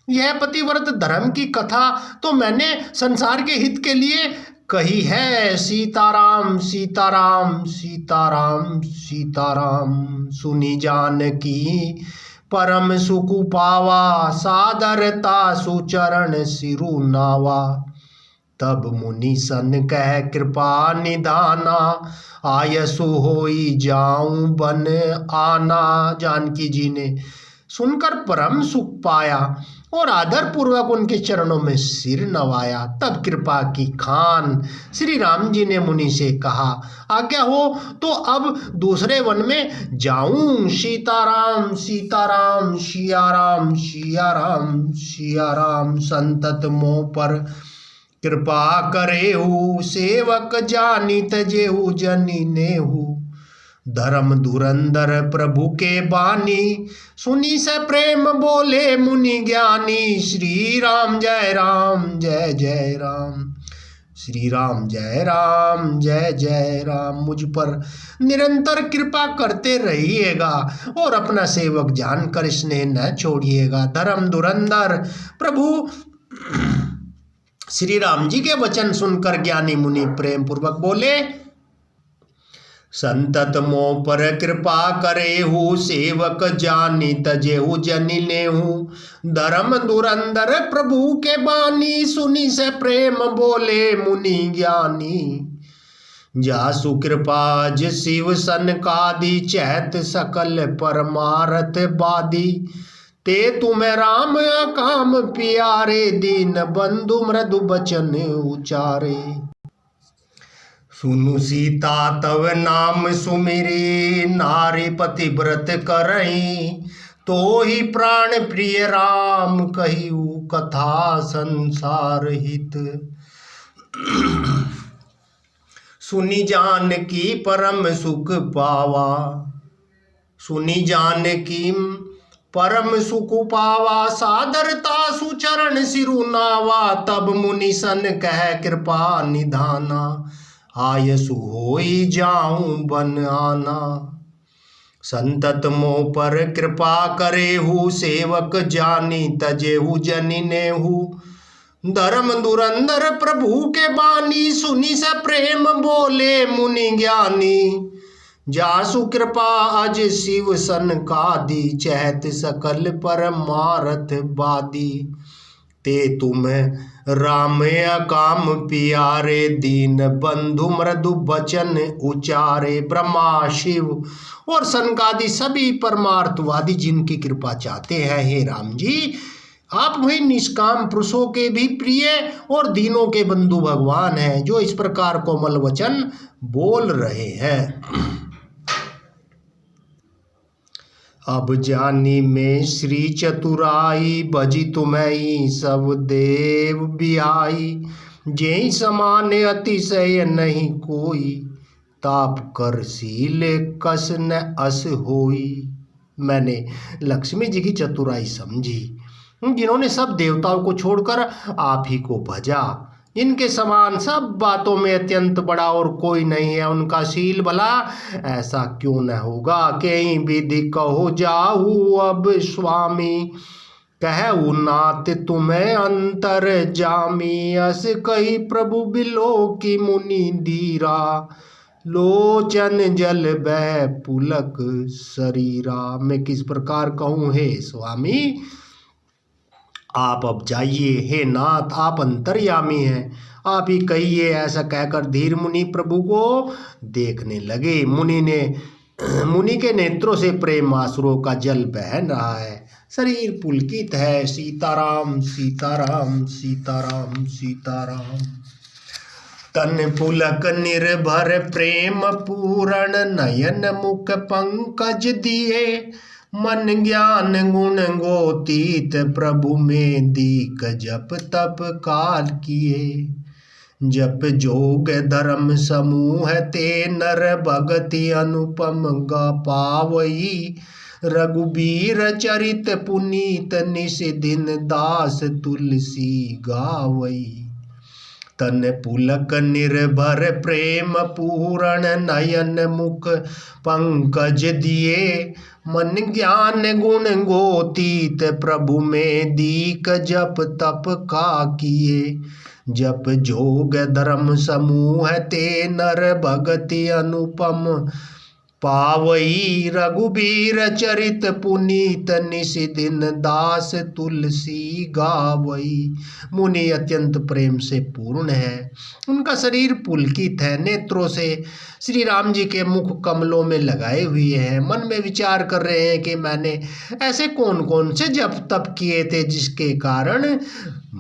यह पतिव्रत धर्म की कथा तो मैंने संसार के हित के लिए कही है। सीताराम सीताराम सीताराम सीताराम। सुनी जानकी परम सुख पावा, सादरता सुचरण सिरु नावा। तब मुनि सन कह कृपा निधाना, आयसु होई जाऊं बन आना। जानकी जी ने सुनकर परम सुख पाया और आदर पूर्वक उनके चरणों में सिर नवाया। तब कृपा की खान श्री राम जी ने मुनि से कहा, आज्ञा हो तो अब दूसरे वन में जाऊं। सीताराम सीताराम सियाराम सियाराम सियाराम। संतत मोह पर कृपा करेहु, सेवक जानी तजेहु जनी नेहु। धर्म धुरंधर प्रभु के बानी, सुनी से प्रेम बोले मुनि ज्ञानी। श्री राम जय राम, जय जय राम, श्री राम जय राम, जय जय राम। मुझ पर निरंतर कृपा करते रहिएगा और अपना सेवक जानकर स्नेह न छोड़िएगा। धर्म धुरंधर प्रभु श्री राम जी के वचन सुनकर ज्ञानी मुनि प्रेम पूर्वक बोले, संतत मोह पर कृपा करेहु, सेवक जानी तजेहु जनि नेहु। धर्म धुरंधर प्रभु के बानी, सुनी से प्रेम बोले मुनि ज्ञानी। जासु कृपा ज शिव सनकादि, चैत सकल परमारथ बादी। ते तुम्हें राम काम प्यारे, दीन बंधु मृदु बचन उचारे। सुनु सीता तव नाम सुमिरी, नारी पतिव्रत करहीं, तो ही प्राण प्रिय राम कहिउ कथा संसार हित। सुनी जानकी परम सुख पावा, सुनी जानकी परम सुख पावा। सादरता सुचरण सिरु नावा। तब मुनि सन कह कृपा निधाना, आयसु होई जाऊं बन आना। संतत मोह पर कृपा करेहु, सेवक जानी तजेहु जनि नेहु। धर्म धुरंधर प्रभु के बानी, सुनी से प्रेम बोले मुनि ज्ञानी। जासु कृपा अज शिव सनकादि, चहत सकल परमारथ बादी। ते तुम राम काम प्यारे, दीन बंधु मृदु बचन उचारे। ब्रह्मा शिव और सनकादि सभी परमार्थवादी जिनकी कृपा चाहते हैं, हे राम जी आप वही निष्काम पुरुषों के भी प्रिय और दीनों के बंधु भगवान हैं, जो इस प्रकार कोमल वचन बोल रहे हैं। अब जानी में श्री चतुराई, बजी तुम्हें सब देव बियाई। जेहि समान अतिशय नहीं कोई, ताप कर शील कस न अस होई। मैंने लक्ष्मी जी की चतुराई समझी, जिन्होंने सब देवताओं को छोड़कर आप ही को भजा। इनके समान सब बातों में अत्यंत बड़ा और कोई नहीं है। उनका शील भला ऐसा क्यों न होगा। कहीं विधि कहो जाहू अब स्वामी, कहू नाथ तुम्हें अंतर जामी। अस कही प्रभु बिलो की मुनि धीरा, लोचन जल बह पुलक शरीरा। मैं किस प्रकार कहूँ हे स्वामी, आप अब जाइए, हे नाथ आप अंतर्यामी हैं, आप ही कहिए। ऐसा कहकर धीर मुनि प्रभु को देखने लगे। मुनि के नेत्रों से प्रेम आंसुओं का जल बह रहा है, शरीर पुलकित है। सीताराम सीताराम सीताराम सीताराम। तन पुलक निर्भर प्रेम पूरण, नयन मुख पंकज दिए। मन ज्ञान गुण गोतीत, प्रभु में दीक जप तप काल किए। जप जोग धर्म समूह ते, नर भगति अनुपम गा पावई। रघुबीर चरित पुनीत, निस दिन दास तुलसी गावई। तन पुलक निर्भर प्रेम पूरण, नयन मुख पंकज दिए। मन ज्ञान गुण गोतीत, प्रभु में दीक जप तप का किए। जप जोग धर्म समूह ते, नर भगति अनुपम पावई। रघुबीर चरित पुनीत, निस दिन दास तुलसी गावई। मुनि अत्यंत प्रेम से पूर्ण है, उनका शरीर पुलकित है, नेत्रों से श्री राम जी के मुख कमलों में लगाए हुए हैं। मन में विचार कर रहे हैं कि मैंने ऐसे कौन कौन से जप तप किए थे जिसके कारण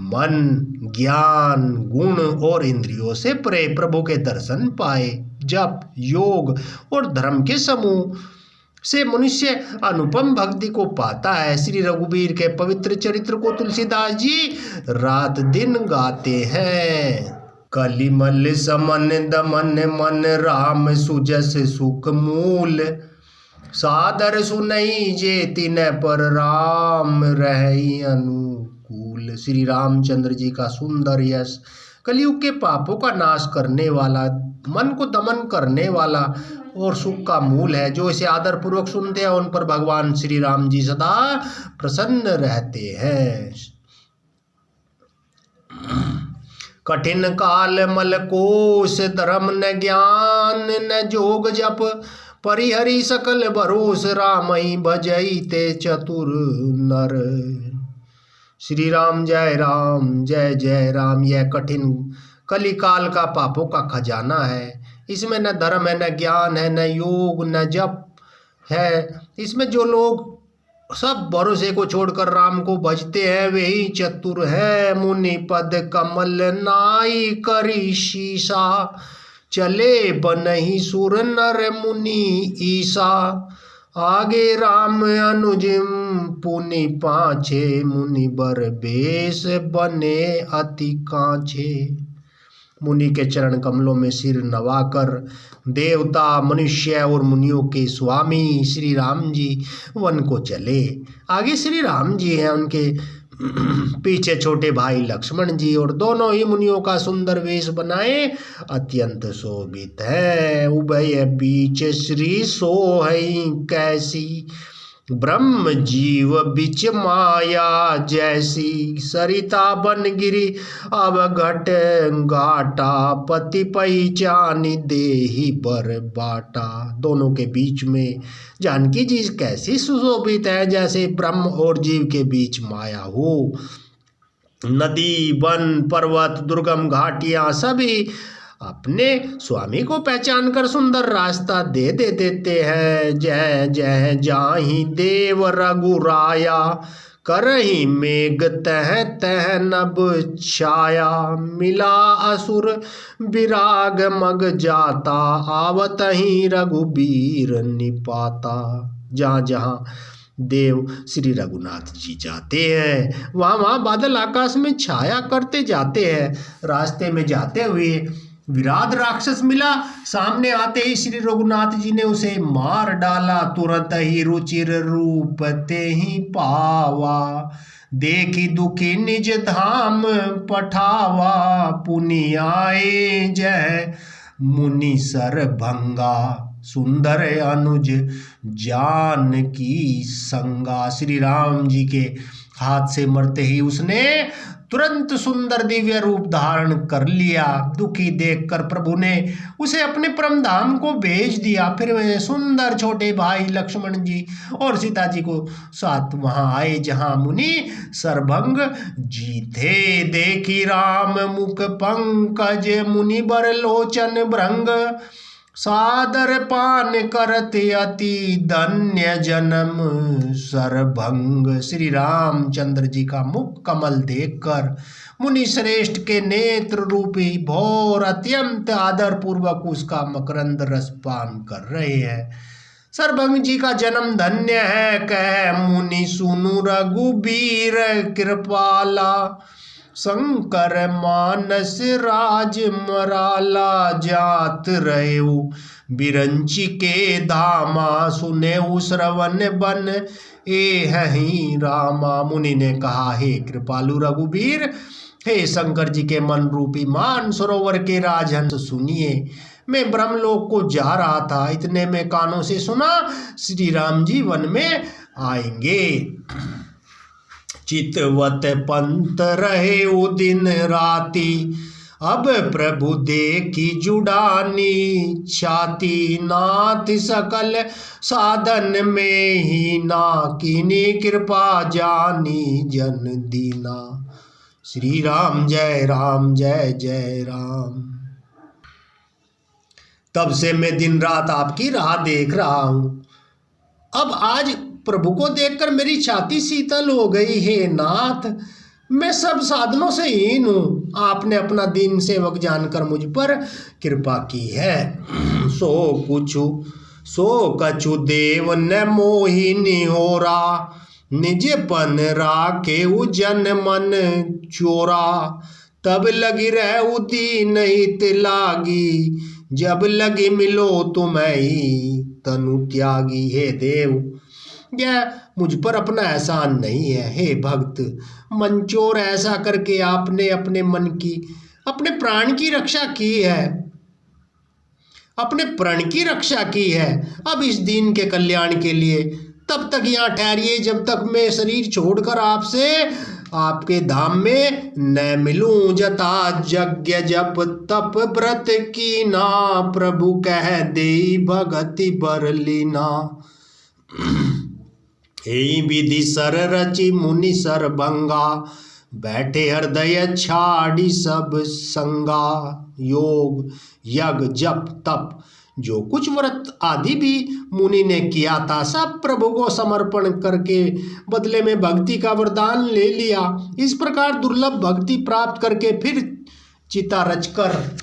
मन ज्ञान गुण और इंद्रियों से परे प्रभु के दर्शन पाए। जप योग और धर्म के समूह से मनुष्य अनुपम भक्ति को पाता है। श्री रघुबीर के पवित्र चरित्र को तुलसीदास जी रात दिन गाते हैं। कलिमल समन दमन मन, राम सुजस सुख मूल। सादर सुनई जे तिन पर, राम रही अनुकूल। श्री रामचंद्र जी का सुंदर यश कलयुग के पापों का नाश करने वाला, मन को दमन करने वाला और सुख का मूल है। जो इसे आदर पूर्वक सुनते हैं उन पर भगवान श्री राम जी सदा प्रसन्न रहते हैं। कठिन काल मल कोश, धर्म न ज्ञान न जोग जप। परिहरि सकल भरोस, रामई भजई ते चतुर नर। श्री राम जय राम जय जय राम। यह कठिन कलिकाल का पापों का खजाना है। इसमें न धर्म है, न ज्ञान है, न योग न जप है। इसमें जो लोग सब भरोसे को छोड़कर राम को भजते हैं वही चतुर है। मुनि पद कमल नाई करी शीसा, चले बनहि सुर नर मुनि ईसा। आगे राम अनुजिम पुनि पाछे, मुनि बर बेश बने अति काछे। मुनि के चरण कमलों में सिर नवाकर देवता मनुष्य और मुनियों के स्वामी श्री राम जी वन को चले। आगे श्री राम जी हैं, उनके पीछे छोटे भाई लक्ष्मण जी, और दोनों ही मुनियों का सुंदर वेश बनाए अत्यंत शोभित है। उभय बीच श्री सोहई कैसी, ब्रह्म जीव बिच माया जैसी। सरिता बन गिरी अब घट घाटा, पति पहचानी देहि बर बाटा। दोनों के बीच में जानकी जी कैसी सुशोभित है, जैसे ब्रह्म और जीव के बीच माया हो। नदी वन पर्वत दुर्गम घाटियां सभी अपने स्वामी को पहचान कर सुंदर रास्ता दे देते हैं। जय जय जाहि देव रघुराया, करहि मेघ तह तह नभ छाया। मिला असुर विराग मग जाता, आवत ही रघुबीर निपाता। जहाँ जहाँ देव श्री रघुनाथ जी जाते हैं वहाँ वहाँ बादल आकाश में छाया करते जाते हैं। रास्ते में जाते हुए विराट राक्षस मिला, सामने आते ही श्री रघुनाथ जी ने उसे मार डाला। तुरंत ही रुचिर रूप ते ही पावा, देखी दुखी निज धाम पठावा। पुनि आए जय मुनि सर भंगा, सुंदर अनुज जानकी संगा। श्री राम जी के हाथ से मरते ही उसने तुरंत सुंदर दिव्य रूप धारण कर लिया। दुखी देखकर प्रभु ने उसे अपने परम धाम को भेज दिया। फिर वे सुंदर छोटे भाई लक्ष्मण जी और सीता जी को साथ वहां आए जहां मुनि सरभंग जी थे। देखी राम मुख पंकज मुनि बर लोचन भृंग, सादर पान करते अति धन्य जन्म सरभंग। श्री रामचंद्र जी का मुख कमल देखकर मुनि श्रेष्ठ के नेत्र रूपी भोर अत्यंत आदर पूर्वक उसका मकरंद रस पान कर रहे हैं। सरभंग जी का जन्म धन्य है, कह मुनि सुनु रघुबीर कृपाला। शंकर मानस राज मराला, जात रहे बिरंची के धामा। सुने श्रवण बन ए हहीं रामा। मुनि ने कहा, हे कृपालु रघुबीर, हे शंकर जी के मन रूपी मान सरोवर के राजहंस सुनिए। मैं ब्रह्मलोक को जा रहा था, इतने में कानों से सुना श्री राम जी वन में आएंगे। चितवत पंत रहे वो दिन राती, अब प्रभु देखी जुड़ानी छाती। नाथ सकल साधन में ही ना कीनी, कृपा जानी जन दीना। श्री राम जय जय राम। तब से मैं दिन रात आपकी राह देख रहा हूं। अब आज प्रभु को देखकर मेरी छाती शीतल हो गई। हे नाथ, मैं सब साधनों से हीन हूँ, आपने अपना दीन सेवक जानकर मुझ पर कृपा की है। सो कछु देव न मोहिनी होरा, निजपन राखे उजन मन चोरा। तब लगी रह दीन हित लागी, जब लगी मिलो तुम्हें तनु त्यागी। हे देव, यह मुझ पर अपना एहसान नहीं है। हे भक्त, मंचोर ऐसा करके आपने अपने मन की, अपने प्राण की रक्षा की है, अपने प्रण की रक्षा की है। अब इस दीन के कल्याण के लिए तब तक यहाँ ठहरिए जब तक मैं शरीर छोड़कर आपसे आपके धाम में न मिलूं। जता यज्ञ जप तप व्रत की ना, प्रभु कह दे भगति बर लीना। हे विधि सर रचि मुनि सरभंगा, बैठे हृदय छाड़ी सब संगा। योग यज्ञ जप तप जो कुछ व्रत आदि भी मुनि ने किया था, सब प्रभु को समर्पण करके बदले में भक्ति का वरदान ले लिया। इस प्रकार दुर्लभ भक्ति प्राप्त करके फिर चिता रचकर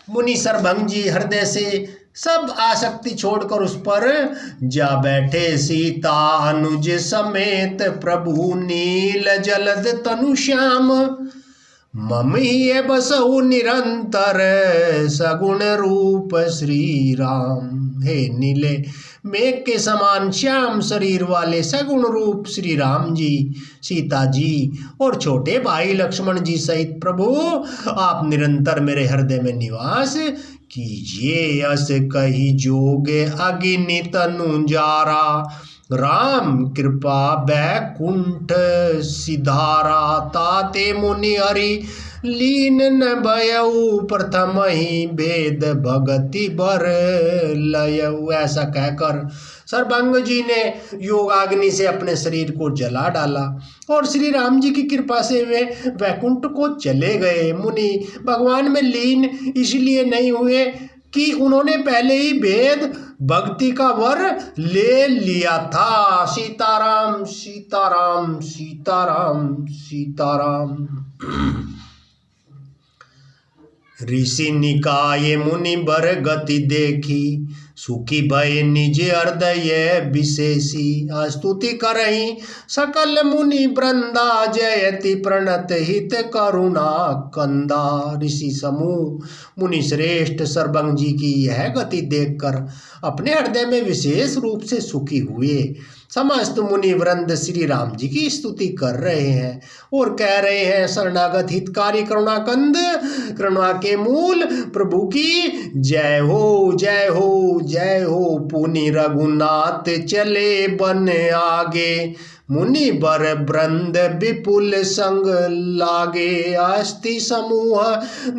मुनि सरभंग जी हृदय से सब आसक्ति छोड़कर उस पर जा बैठे। सीता अनुज समेत प्रभु नील जलद तनु श्याम, मम ही बसहु निरंतर सगुण रूप श्री राम। हे नीले मेघ के समान श्याम शरीर वाले सगुण रूप श्री राम जी, सीता जी और छोटे भाई लक्ष्मण जी सहित प्रभु आप निरंतर मेरे हृदय में निवास कीजिए। अस कही जोगे अग्नि तनु जारा, राम कृपा बैकुंठ सिधारा। ताते मुनि हरि लीन न भयऊ, प्रथम ही वेद भगति बर लयऊ। ऐसा कहकर सरभंग जी ने योगाग्नि से अपने शरीर को जला डाला और श्री राम जी की कृपा से वे वैकुंठ को चले गए। मुनि भगवान में लीन इसलिए नहीं हुए कि उन्होंने पहले ही वेद भक्ति का वर ले लिया था। सीताराम सीताराम सीताराम सीताराम। ऋषि निकाय मुनि बर गति देखी, सुखी भय निज हृदय विशेषी। स्तुति करही सकल मुनि वृंदा, जयति प्रणत हित करुणा कंदा। ऋषि समूह मुनि श्रेष्ठ सरभंग जी की यह गति देखकर अपने हृदय में विशेष रूप से सुखी हुए। समस्त मुनि वृंद श्री राम जी की स्तुति कर रहे हैं और कह रहे हैं, शरणागत हितकारी करुणाकंद, करुणा के मूल प्रभु की जय हो, जय हो, जय हो। पुनि रघुनाथ चले बन आगे, मुनि बर वृंद विपुल संग लागे। अस्थि समूह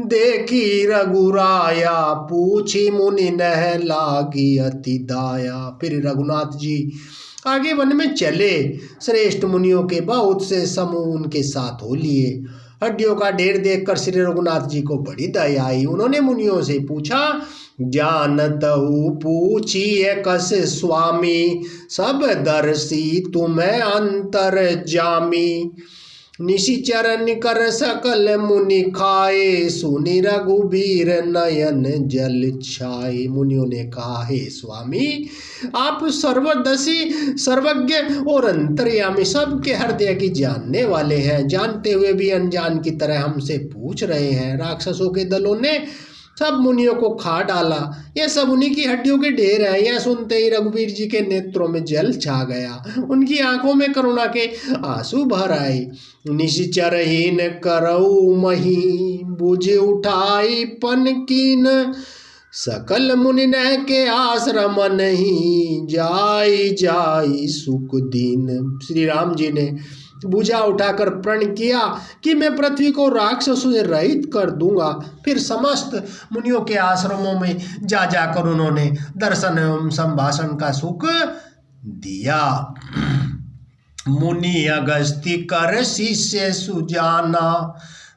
देखी रघुराया, पूछी मुनि नह लागी अति दाया। फिर रघुनाथ जी आगे वन में चले, श्रेष्ठ मुनियों के बहुत से समूह उनके साथ हो लिए। हड्डियों का ढेर देखकर श्री रघुनाथ जी को बड़ी दया आई। उन्होंने मुनियों से पूछा, जानतहु पूछिए कस स्वामी, सब दर्शी तुम्हें अंतर जामी। निशिचर निकर सकल मुनि खाए, सुनि रघुबीर नयन जल छाए। मुनियों ने कहा, हे स्वामी, आप सर्वदर्शी, सर्वज्ञ और अंतर्यामी, सबके हृदय की जानने वाले हैं। जानते हुए भी अनजान की तरह हमसे पूछ रहे हैं। राक्षसों के दलों ने सब मुनियों को खा डाला, ये सब उन्हीं की हड्डियों के ढेर हैं। यह सुनते ही रघुवीर जी के नेत्रों में जल छा गया, उनकी आंखों में करुणा के आंसू भर आए। निशिचरहीन करऊ मही, बुझ उठाई पन कीन, सकल मुनि नह के आश्रम नहीं, जाई जाई सुख दीन। श्री राम जी ने भुजा उठाकर प्रण किया कि मैं पृथ्वी को राक्षसों से रहित कर दूंगा। फिर समस्त मुनियों के आश्रमों में जा जाकर उन्होंने दर्शन एवं संभाषण का सुख दिया। मुनि अगस्ती कर शिष्य सुजाना,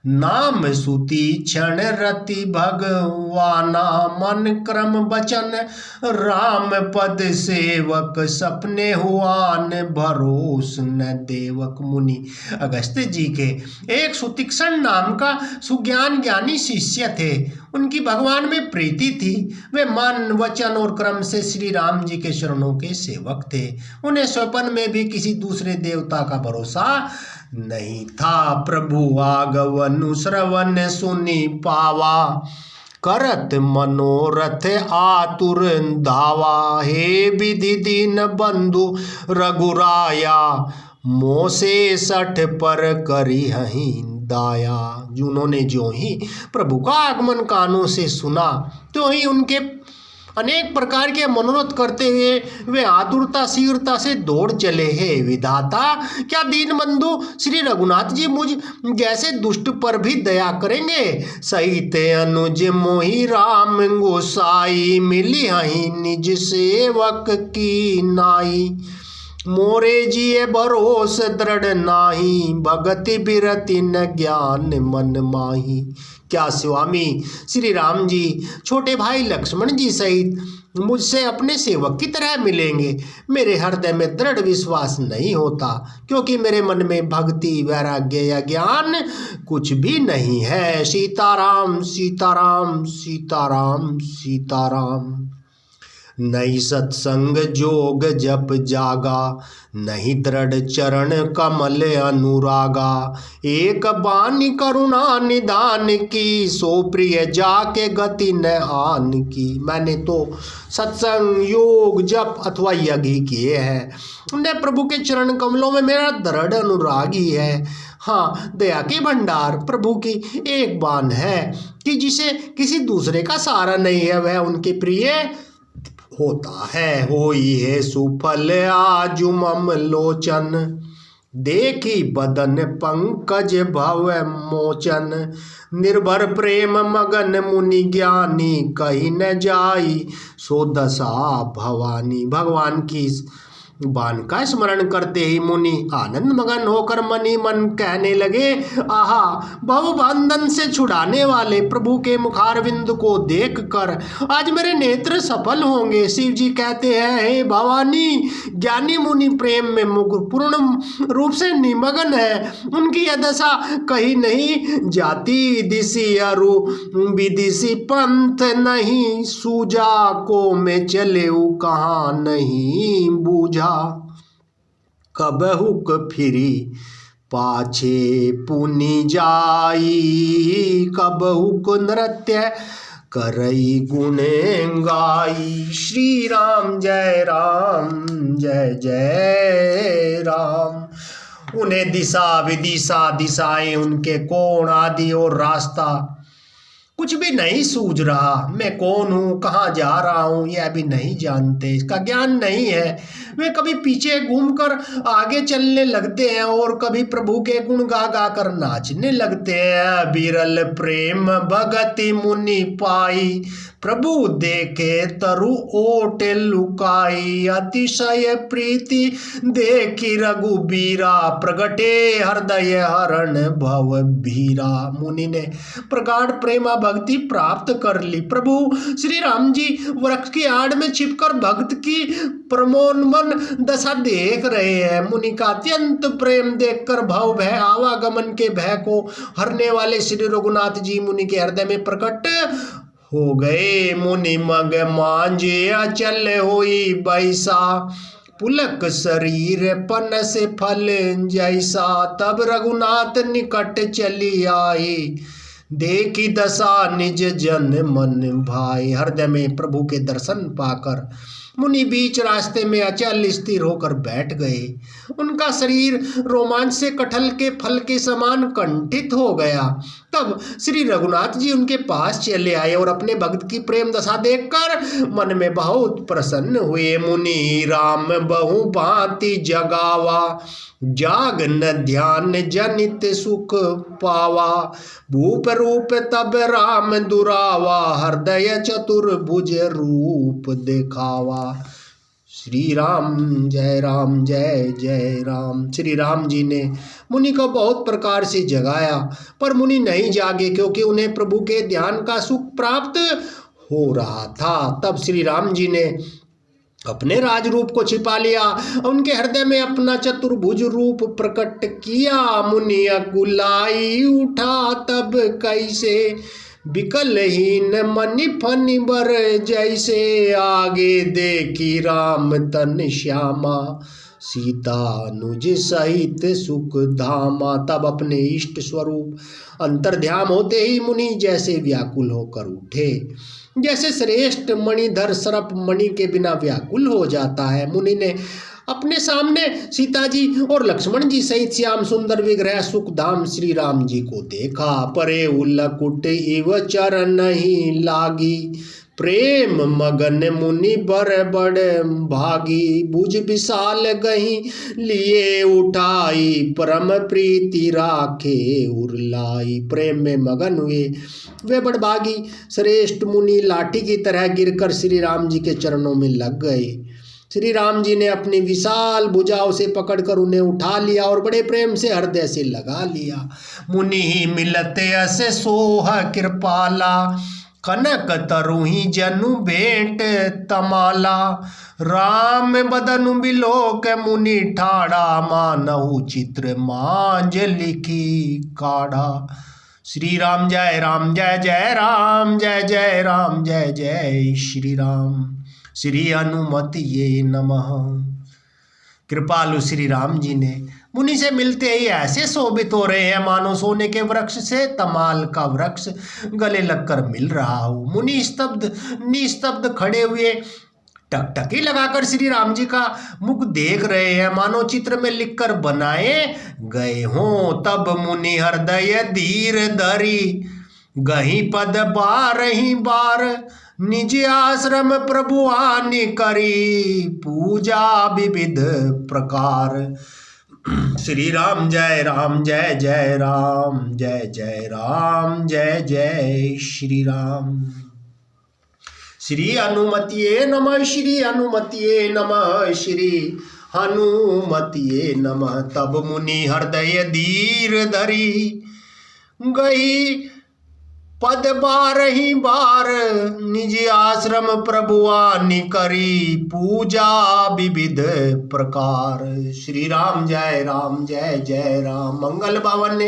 नाम सुती क्षण रति भगवाना। मन क्रम बचन राम पद सेवक, सपने हुआन भरोस न देवक। मुनि अगस्त्य जी के एक सुतीक्षण नाम का सुज्ञान ज्ञानी शिष्य थे। उनकी भगवान में प्रीति थी। वे मन वचन और क्रम से श्री राम जी के शरणों के सेवक थे। उन्हें स्वप्न में भी किसी दूसरे देवता का भरोसा नहीं था। प्रभु आगवनु श्रवण सुनि पावा, करत मनोरथ आतुर धावा। हे विधि दीन बंधु रघुराया, मोसे सठ पर करी हहीं दाया। उन्होंने जो ही प्रभु का आगमन कानों से सुना, तो ही उनके अनेक प्रकार के मनोरथ करते हुए वे आतुरता शीघ्रता से दौड़ चले। हे विधाता, क्या दीन बंधु श्री रघुनाथ जी मुझ जैसे दुष्ट पर भी दया करेंगे। सहित अनुज मोहि राम गोसाई, मिली हहीं निज सेवक की नाई। मोरे जिये भरोस दृढ़ नाही, भगति बिरति न ज्ञान मन माही। क्या स्वामी श्री राम जी छोटे भाई लक्ष्मण जी सहित मुझसे अपने सेवक की तरह मिलेंगे? मेरे हृदय में दृढ़ विश्वास नहीं होता, क्योंकि मेरे मन में भक्ति वैराग्य या ज्ञान कुछ भी नहीं है। सीताराम सीताराम सीताराम सीताराम। नहीं सत्संग जोग जप जागा, नहीं दृढ़ चरण कमल अनुरागा। एक बानी करुणा निदान की, सो प्रिय जाके गति न आन की। मैंने तो सत्संग योग जप अथवा यज्ञ ही किए हैं। उन्हें प्रभु के चरण कमलों में मेरा दृढ़ अनुराग ही है। हाँ, दया के भंडार प्रभु की एक बान है कि जिसे किसी दूसरे का सहारा नहीं है, वह उनके प्रिय होता है। होई है सुफल आजु मम लोचन, देखी बदन पंकज भव मोचन। निर्भर प्रेम मगन मुनि ज्ञानी, कहीं न जाई सो दशा भवानी। भगवान की बान का स्मरण करते ही मुनि आनंद मगन होकर मनी मन कहने लगे, आहा, भव बंधन से छुड़ाने वाले प्रभु के मुखारविंद को देखकर आज मेरे नेत्र सफल होंगे। शिव जी कहते हैं, हे भवानी, ज्ञानी मुनि प्रेम में पूर्ण रूप से निमग्न है। उनकी यह दशा कहीं नहीं जाती। दिशी अरु विदिशी पंथ नहीं सूझा, को में चले कहाँ नहीं बूझा। कबहुक फिरी पाछे पुनि जाई, कबहुक नृत्य करई गुण गाई। श्री राम जय जय राम। उन्हें दिशा विदिशा दिशाएं, उनके कोण आदि और रास्ता कुछ भी नहीं सूझ रहा। मैं कौन हूँ, कहाँ जा रहा हूँ, यह भी नहीं जानते, इसका ज्ञान नहीं है। वे कभी पीछे घूमकर आगे चलने लगते हैं और कभी प्रभु के गुण गा गा कर नाचने लगते हैं। बिरल प्रेम भगति मुनि पाई, प्रभु देखे तरु ओट लुकाई। अतिशय प्रीति देखी रघुबीरा, प्रगटे हृदय हरण भव भीरा। मुनि ने प्रगाढ़ प्रेमा भक्ति प्राप्त कर ली। प्रभु श्री राम जी वृक्ष की आड़ में छिपकर भक्त की प्रमोन्मन दशा देख रहे हैं। मुनि का अत्यंत प्रेम देखकर भव भय आवागमन के भय को हरने वाले श्री रघुनाथ जी मुनि के हृदय में प्रकट हो गए। मुनि मग मांझे अचल होई बैसा, पुलक शरीर पन से फल जैसा। तब रघुनाथ निकट चली आई, देखी दशा निज जन मन भाई। हृदय में प्रभु के दर्शन पाकर मुनि बीच रास्ते में अचल स्थिर होकर बैठ गए। उनका शरीर रोमांच से कटहल के फल के समान कंठित हो गया। तब श्री रघुनाथ जी उनके पास चले आए और अपने भक्त की प्रेम दशा देखकर मन में बहुत प्रसन्न हुए। मुनि राम बहु भांति जगावा, जाग न ध्यान जनित सुख पावा। भूप रूप तब राम दुरावा, हृदय चतुर्भुज रूप दिखावा। श्री राम जय जय राम। श्री राम जी ने मुनि को बहुत प्रकार से जगाया, पर मुनि नहीं जागे, क्योंकि उन्हें प्रभु के ध्यान का सुख प्राप्त हो रहा था। तब श्री राम जी ने अपने राज रूप को छिपा लिया, उनके हृदय में अपना चतुर्भुज रूप प्रकट किया। मुनि अकुलाई उठा तब कैसे, बिकलहीन मनि फनि बर जैसे। आगे देखी राम तन श्यामा, सीता अनुज सहित सुख धामा। तब अपने इष्ट स्वरूप अंतर्ध्यान होते ही मुनि जैसे व्याकुल होकर उठे, जैसे श्रेष्ठ मणिधर सर्प मणि के बिना व्याकुल हो जाता है। मुनि ने अपने सामने सीता जी और लक्ष्मण जी सहित श्याम सुंदर विग्रह सुखधाम श्री राम जी को देखा। परे उलकुट इव चरण ही लागी, प्रेम मगन मुनि बर बड़ भागी। भुज विशाल गही लिए उठाई, परम प्रीति राखे उरलाई। प्रेम में मगन हुए वे बड़भागी श्रेष्ठ मुनि लाठी की तरह गिरकर श्री राम जी के चरणों में लग गए। श्री राम जी ने अपनी विशाल भुजाओं से पकड़कर उन्हें उठा लिया और बड़े प्रेम से हृदय से लगा लिया। मुनि ही मिलते असे सोह कृपाला, कनक तरुही जनु भेंट तमाला। राम बदनु बिलोक मुनि ठाड़ा, मानहु चित्र मांझ लिखी काढ़ा। श्री राम जय जय राम जय राम जय श्री राम। श्री अनुमतिये नमः। कृपालु श्री राम जी ने मुनि से मिलते ही ऐसे शोभित हो रहे हैं मानो सोने के वृक्ष से तमाल का वृक्ष गले लगकर मिल रहा हो। मुनि निस्तब्ध खड़े हुए टकटकी लगाकर श्री राम जी का मुख देख रहे हैं, मानो चित्र में लिखकर बनाए गए हों। तब मुनि हृदय धीर धरी, गही पद बारही बार। निज आश्रम प्रभु आनि करी, पूजा विविध प्रकार। श्री राम जय जय राम जय राम जय श्री राम। श्री अनुमतिये नमः, श्री अनुमतिये नमः, श्री हनुमतिये नमः। तब मुनि हृदय धीर धरी, गई पद बारही बार। निज आश्रम प्रभु आनि करी, पूजा विविध प्रकार। श्री राम जय राम। मंगल भवन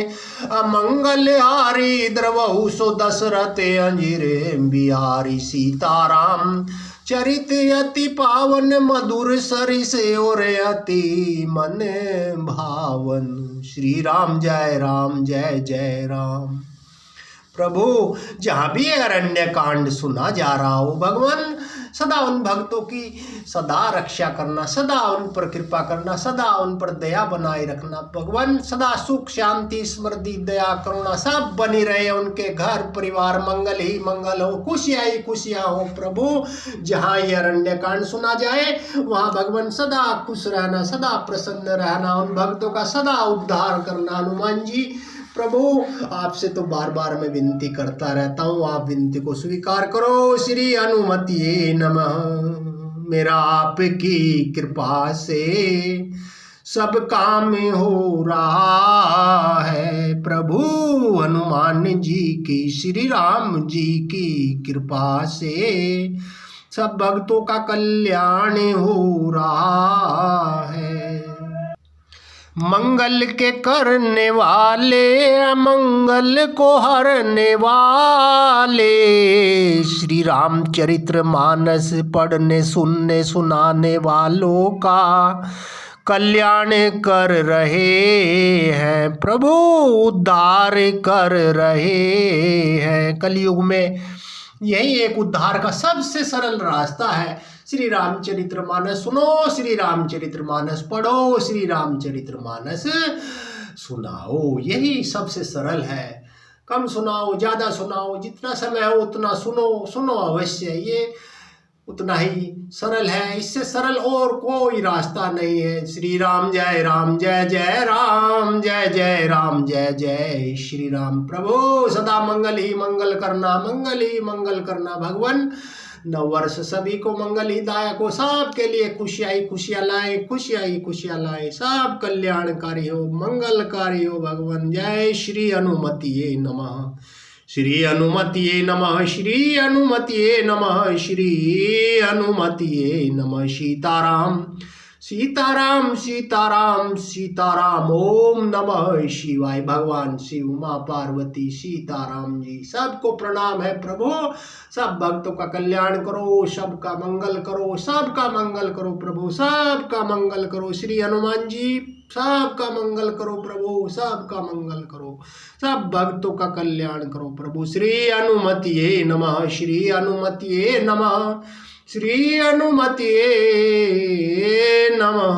अमंगल हारी, द्रवहु सो दशरथ अंजिरे बिहारी। सीताराम चरित अति पावन, मधुर सरिस और अति मन भावन। श्री राम जय जय राम। प्रभु जहाँ भी अरण्य कांड सुना जा रहा हो भगवान, सदा उन भक्तों की सदा रक्षा करना, सदा उन पर कृपा करना, सदा उन पर दया बनाए रखना भगवान। सदा सुख शांति स्मृति दया करुणा सब बनी रहे, उनके घर परिवार मंगल ही मंगल हो, खुशियाँ ही खुशियाँ हो प्रभु। जहाँ ये अरण्य कांड सुना जाए वहाँ भगवान सदा खुश रहना, सदा प्रसन्न रहना, उन भक्तों का सदा उद्धार करना हनुमान जी। प्रभु आपसे तो बार बार मैं विनती करता रहता हूँ, आप विनती को स्वीकार करो। श्री हनुमते नमः। मेरा आपकी कृपा से सब काम हो रहा है प्रभु। हनुमान जी की, श्री राम जी की कृपा से सब भक्तों का कल्याण हो रहा है। मंगल के करने वाले, अमंगल को हरने वाले, श्री रामचरित्र मानस पढ़ने सुनने सुनाने वालों का कल्याण कर रहे हैं प्रभु, उद्धार कर रहे हैं। कलयुग में यही एक उद्धार का सबसे सरल रास्ता है। श्री रामचरितमानस सुनो, श्री रामचरितमानस पढ़ो, श्री रामचरितमानस सुनाओ, यही सबसे सरल है। कम सुनाओ ज़्यादा सुनाओ, जितना समय हो उतना सुनो अवश्य, ये उतना ही सरल है। इससे सरल और कोई रास्ता नहीं है। श्री राम जय राम, जय जय राम, जय जय राम, जय जय श्री राम। प्रभु सदा मंगल ही मंगल करना, मंगल ही मंगल करना भगवान। नव वर्ष सभी को मंगल ही दायक हो, सबके लिए खुशियाँ ही खुशियाँ लाए, खुशियाँ ही खुशियाँ लाए, सब कल्याणकारी हो, मंगलकारी हो भगवान। जय श्री हनुमते नमः। श्री हनुमते नमः, श्री हनुमते नमः, श्री हनुमते नमः। सीताराम सीताराम सीताराम सीताराम। ओम नमः शिवाय। भगवान शिव, माँ पार्वती, सीताराम जी सबको प्रणाम है प्रभु। सब भक्तों का कल्याण करो, सबका मंगल करो, सबका मंगल करो प्रभु, सबका मंगल करो। श्री हनुमान जी सबका मंगल करो प्रभु, सबका मंगल करो, सब भक्तों का कल्याण करो प्रभु। श्री हनुमते नमः, श्री हनुमते नमः, श्री हनुमते नमः।